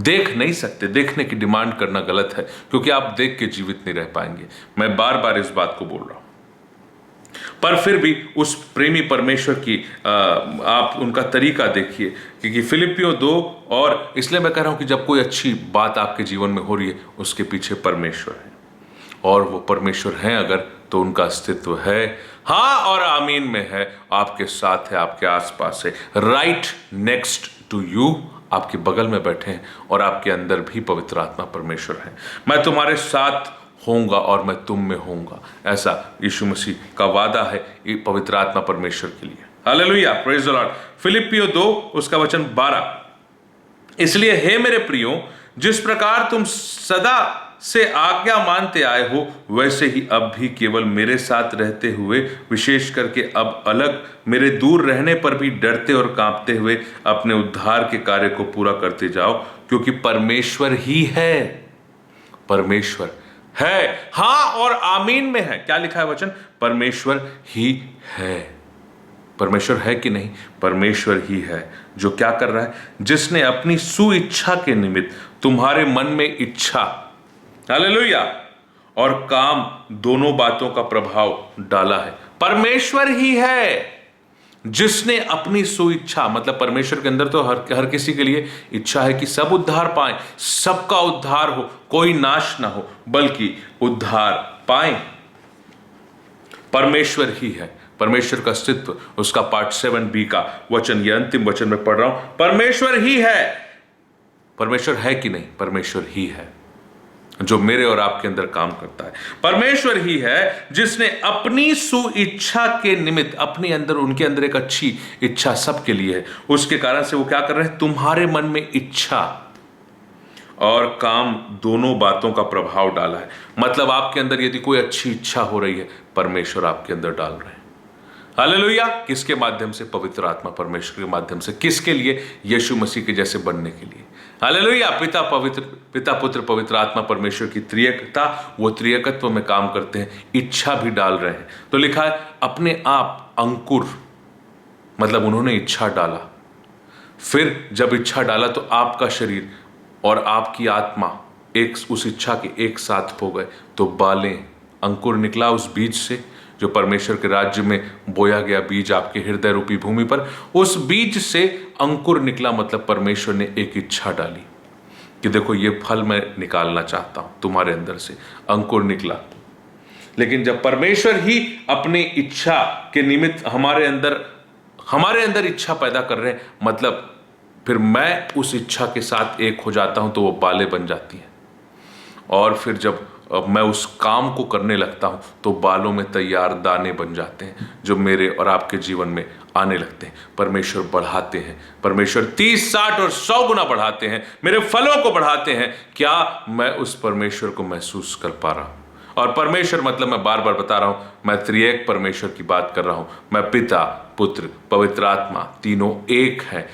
देख नहीं सकते, देखने की डिमांड करना गलत है, क्योंकि आप देख के जीवित नहीं रह पाएंगे। मैं बार बार इस बात को बोल रहा हूं, पर फिर भी उस प्रेमी परमेश्वर की आप उनका तरीका देखिए, क्योंकि फिलिपियों 2, और इसलिए मैं कह रहा हूं कि जब कोई अच्छी बात आपके जीवन में हो रही है उसके पीछे परमेश्वर है, और वो परमेश्वर हैं अगर तो उनका अस्तित्व है, हाँ और आमीन में है, आपके साथ है, आपके आसपास है, राइट नेक्स्ट टू यू, आपके बगल में बैठे हैं और आपके अंदर भी पवित्र आत्मा परमेश्वर है। मैं तुम्हारे साथ होऊंगा और मैं तुम में होऊंगा, ऐसा यीशु मसीह का वादा है ये पवित्र आत्मा परमेश्वर के लिए। Hallelujah, praise the Lord. फिलिपियों 2 उसका वचन 12, इसलिए हे मेरे प्रियो, जिस प्रकार तुम सदा से आज्ञा मानते आए हो, वैसे ही अब भी केवल मेरे साथ रहते हुए, विशेष करके अब अलग मेरे दूर रहने पर भी डरते और कांपते हुए अपने उद्धार के कार्य को पूरा करते जाओ, क्योंकि परमेश्वर ही है, परमेश्वर है, हां और आमीन में है। क्या लिखा है वचन? परमेश्वर ही है। परमेश्वर है कि नहीं? परमेश्वर ही है, जो क्या कर रहा है? जिसने अपनी सुइच्छा के निमित्त तुम्हारे मन में इच्छा, हालेलुया, और काम दोनों बातों का प्रभाव डाला है। परमेश्वर ही है जिसने अपनी सुइच्छा, मतलब परमेश्वर के अंदर तो हर किसी के लिए इच्छा है कि सब उद्धार पाएं, सबका उद्धार हो, कोई नाश ना हो, बल्कि उद्धार पाएं। परमेश्वर ही है, परमेश्वर का अस्तित्व, उसका पार्ट 7b का वचन, ये अंतिम वचन में पढ़ रहा हूं। परमेश्वर ही है। परमेश्वर है कि नहीं? परमेश्वर ही है जो मेरे और आपके अंदर काम करता है। परमेश्वर ही है जिसने अपनी सुइच्छा के निमित्त अपने अंदर, उनके अंदर एक अच्छी इच्छा सबके लिए है, उसके कारण से वो क्या कर रहे हैं? तुम्हारे मन में इच्छा और काम दोनों बातों का प्रभाव डाला है। मतलब आपके अंदर यदि कोई अच्छी इच्छा हो रही है, परमेश्वर आपके अंदर डाल रहे हैं। हालेलुया। किसके माध्यम से? पवित्र आत्मा परमेश्वर के माध्यम से। किसके लिए? यीशु मसीह के जैसे बनने के लिए। हालेलुया। पिता पुत्र पवित्र आत्मा परमेश्वर की त्रिएकता, वो त्रिएकत्व में काम करते हैं, इच्छा भी डाल रहे हैं। तो लिखा है अपने आप अंकुर, मतलब उन्होंने इच्छा डाला, फिर जब इच्छा डाला तो आपका शरीर और आपकी आत्मा एक उस इच्छा के एक साथ हो गए, तो बालें, अंकुर निकला उस बीज से, जो परमेश्वर के राज्य में बोया गया बीज आपके हृदय रूपी भूमि पर। उस बीज से अंकुर निकला, मतलब परमेश्वर ने एक इच्छा डाली कि देखो ये फल मैं निकालना चाहता हूं तुम्हारे अंदर से, अंकुर निकला। लेकिन जब परमेश्वर ही अपनी इच्छा के निमित्त हमारे अंदर इच्छा पैदा कर रहे हैं, मतलब फिर मैं उस इच्छा के साथ एक हो जाता हूं, तो वो बालें बन जाती हैं। और फिर जब मैं उस काम को करने लगता हूं, तो बालों में तैयार दाने बन जाते हैं, जो मेरे और आपके जीवन में आने लगते हैं। परमेश्वर बढ़ाते हैं, परमेश्वर 30, 60 और 100 गुना बढ़ाते हैं, मेरे फलों को बढ़ाते हैं। क्या मैं उस परमेश्वर को महसूस कर पा रहा हूं? और परमेश्वर मतलब मैं बार बार बता रहा हूं, मैं त्रिएक परमेश्वर की बात कर रहा हूं। मैं पिता, पुत्र, पवित्र आत्मा, तीनों एक हैं।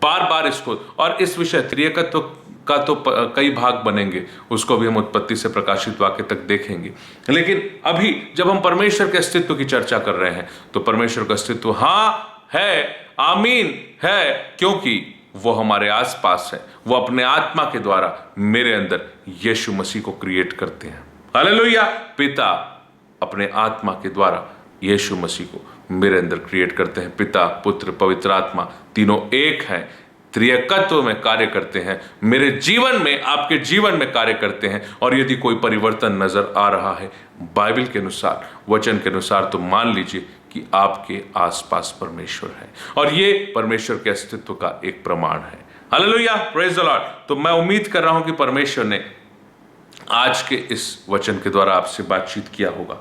बार बार इसको, और इस विषय त्रिएकत्व का तो कई भाग बनेंगे, उसको भी हम उत्पत्ति से प्रकाशित वाक्य तक देखेंगे। लेकिन अभी जब हम परमेश्वर के अस्तित्व की चर्चा कर रहे हैं, तो परमेश्वर का अस्तित्व हाँ है, आमीन है, क्योंकि वो हमारे आसपास है। वो अपने आत्मा के द्वारा मेरे अंदर यीशु मसीह को क्रिएट करते हैं। हालेलुया। पिता अपने आत्मा के द्वारा यीशु मसीह को मेरे अंदर क्रिएट करते हैं। पिता, पुत्र, पवित्र आत्मा तीनों एक हैं, त्रिएकत्व में कार्य करते हैं, मेरे जीवन में, आपके जीवन में कार्य करते हैं। और यदि कोई परिवर्तन नजर आ रहा है बाइबल के अनुसार, वचन के अनुसार, तो मान लीजिए कि आपके आसपास परमेश्वर है, और ये परमेश्वर के अस्तित्व का एक प्रमाण है। Hallelujah, praise the Lord. तो मैं उम्मीद कर रहा हूं कि परमेश्वर ने आज के इस वचन के द्वारा आपसे बातचीत किया होगा।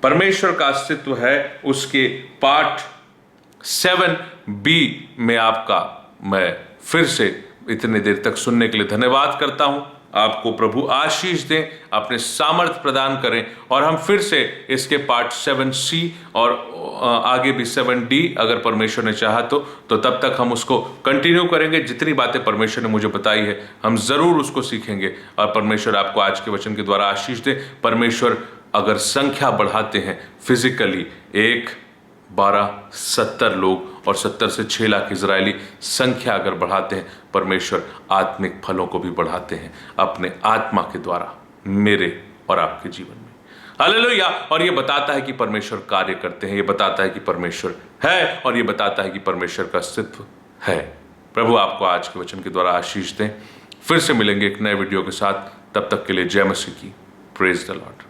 परमेश्वर का अस्तित्व है, उसके पार्ट 7b में आपका मैं फिर से इतने देर तक सुनने के लिए धन्यवाद करता हूं। आपको प्रभु आशीष दें, अपने सामर्थ्य प्रदान करें, और हम फिर से इसके पार्ट 7c और आगे भी 7d अगर परमेश्वर ने चाहा तो तब तक हम उसको कंटिन्यू करेंगे। जितनी बातें परमेश्वर ने मुझे बताई है, हम जरूर उसको सीखेंगे। और परमेश्वर आपको आज के वचन के द्वारा आशीष दे। परमेश्वर अगर संख्या बढ़ाते हैं फिजिकली, 1, 12, 70 लोग और 70 से 6 लाख इजरायली संख्या अगर बढ़ाते हैं, परमेश्वर आत्मिक फलों को भी बढ़ाते हैं अपने आत्मा के द्वारा मेरे और आपके जीवन में। हालेलुया। और ये बताता है कि परमेश्वर कार्य करते हैं, ये बताता है कि परमेश्वर है, और ये बताता है कि परमेश्वर का अस्तित्व है। प्रभु आपको आज के वचन के द्वारा आशीष दें। फिर से मिलेंगे एक नए वीडियो के साथ। तब तक के लिए जय मसीह की। Praise the Lord.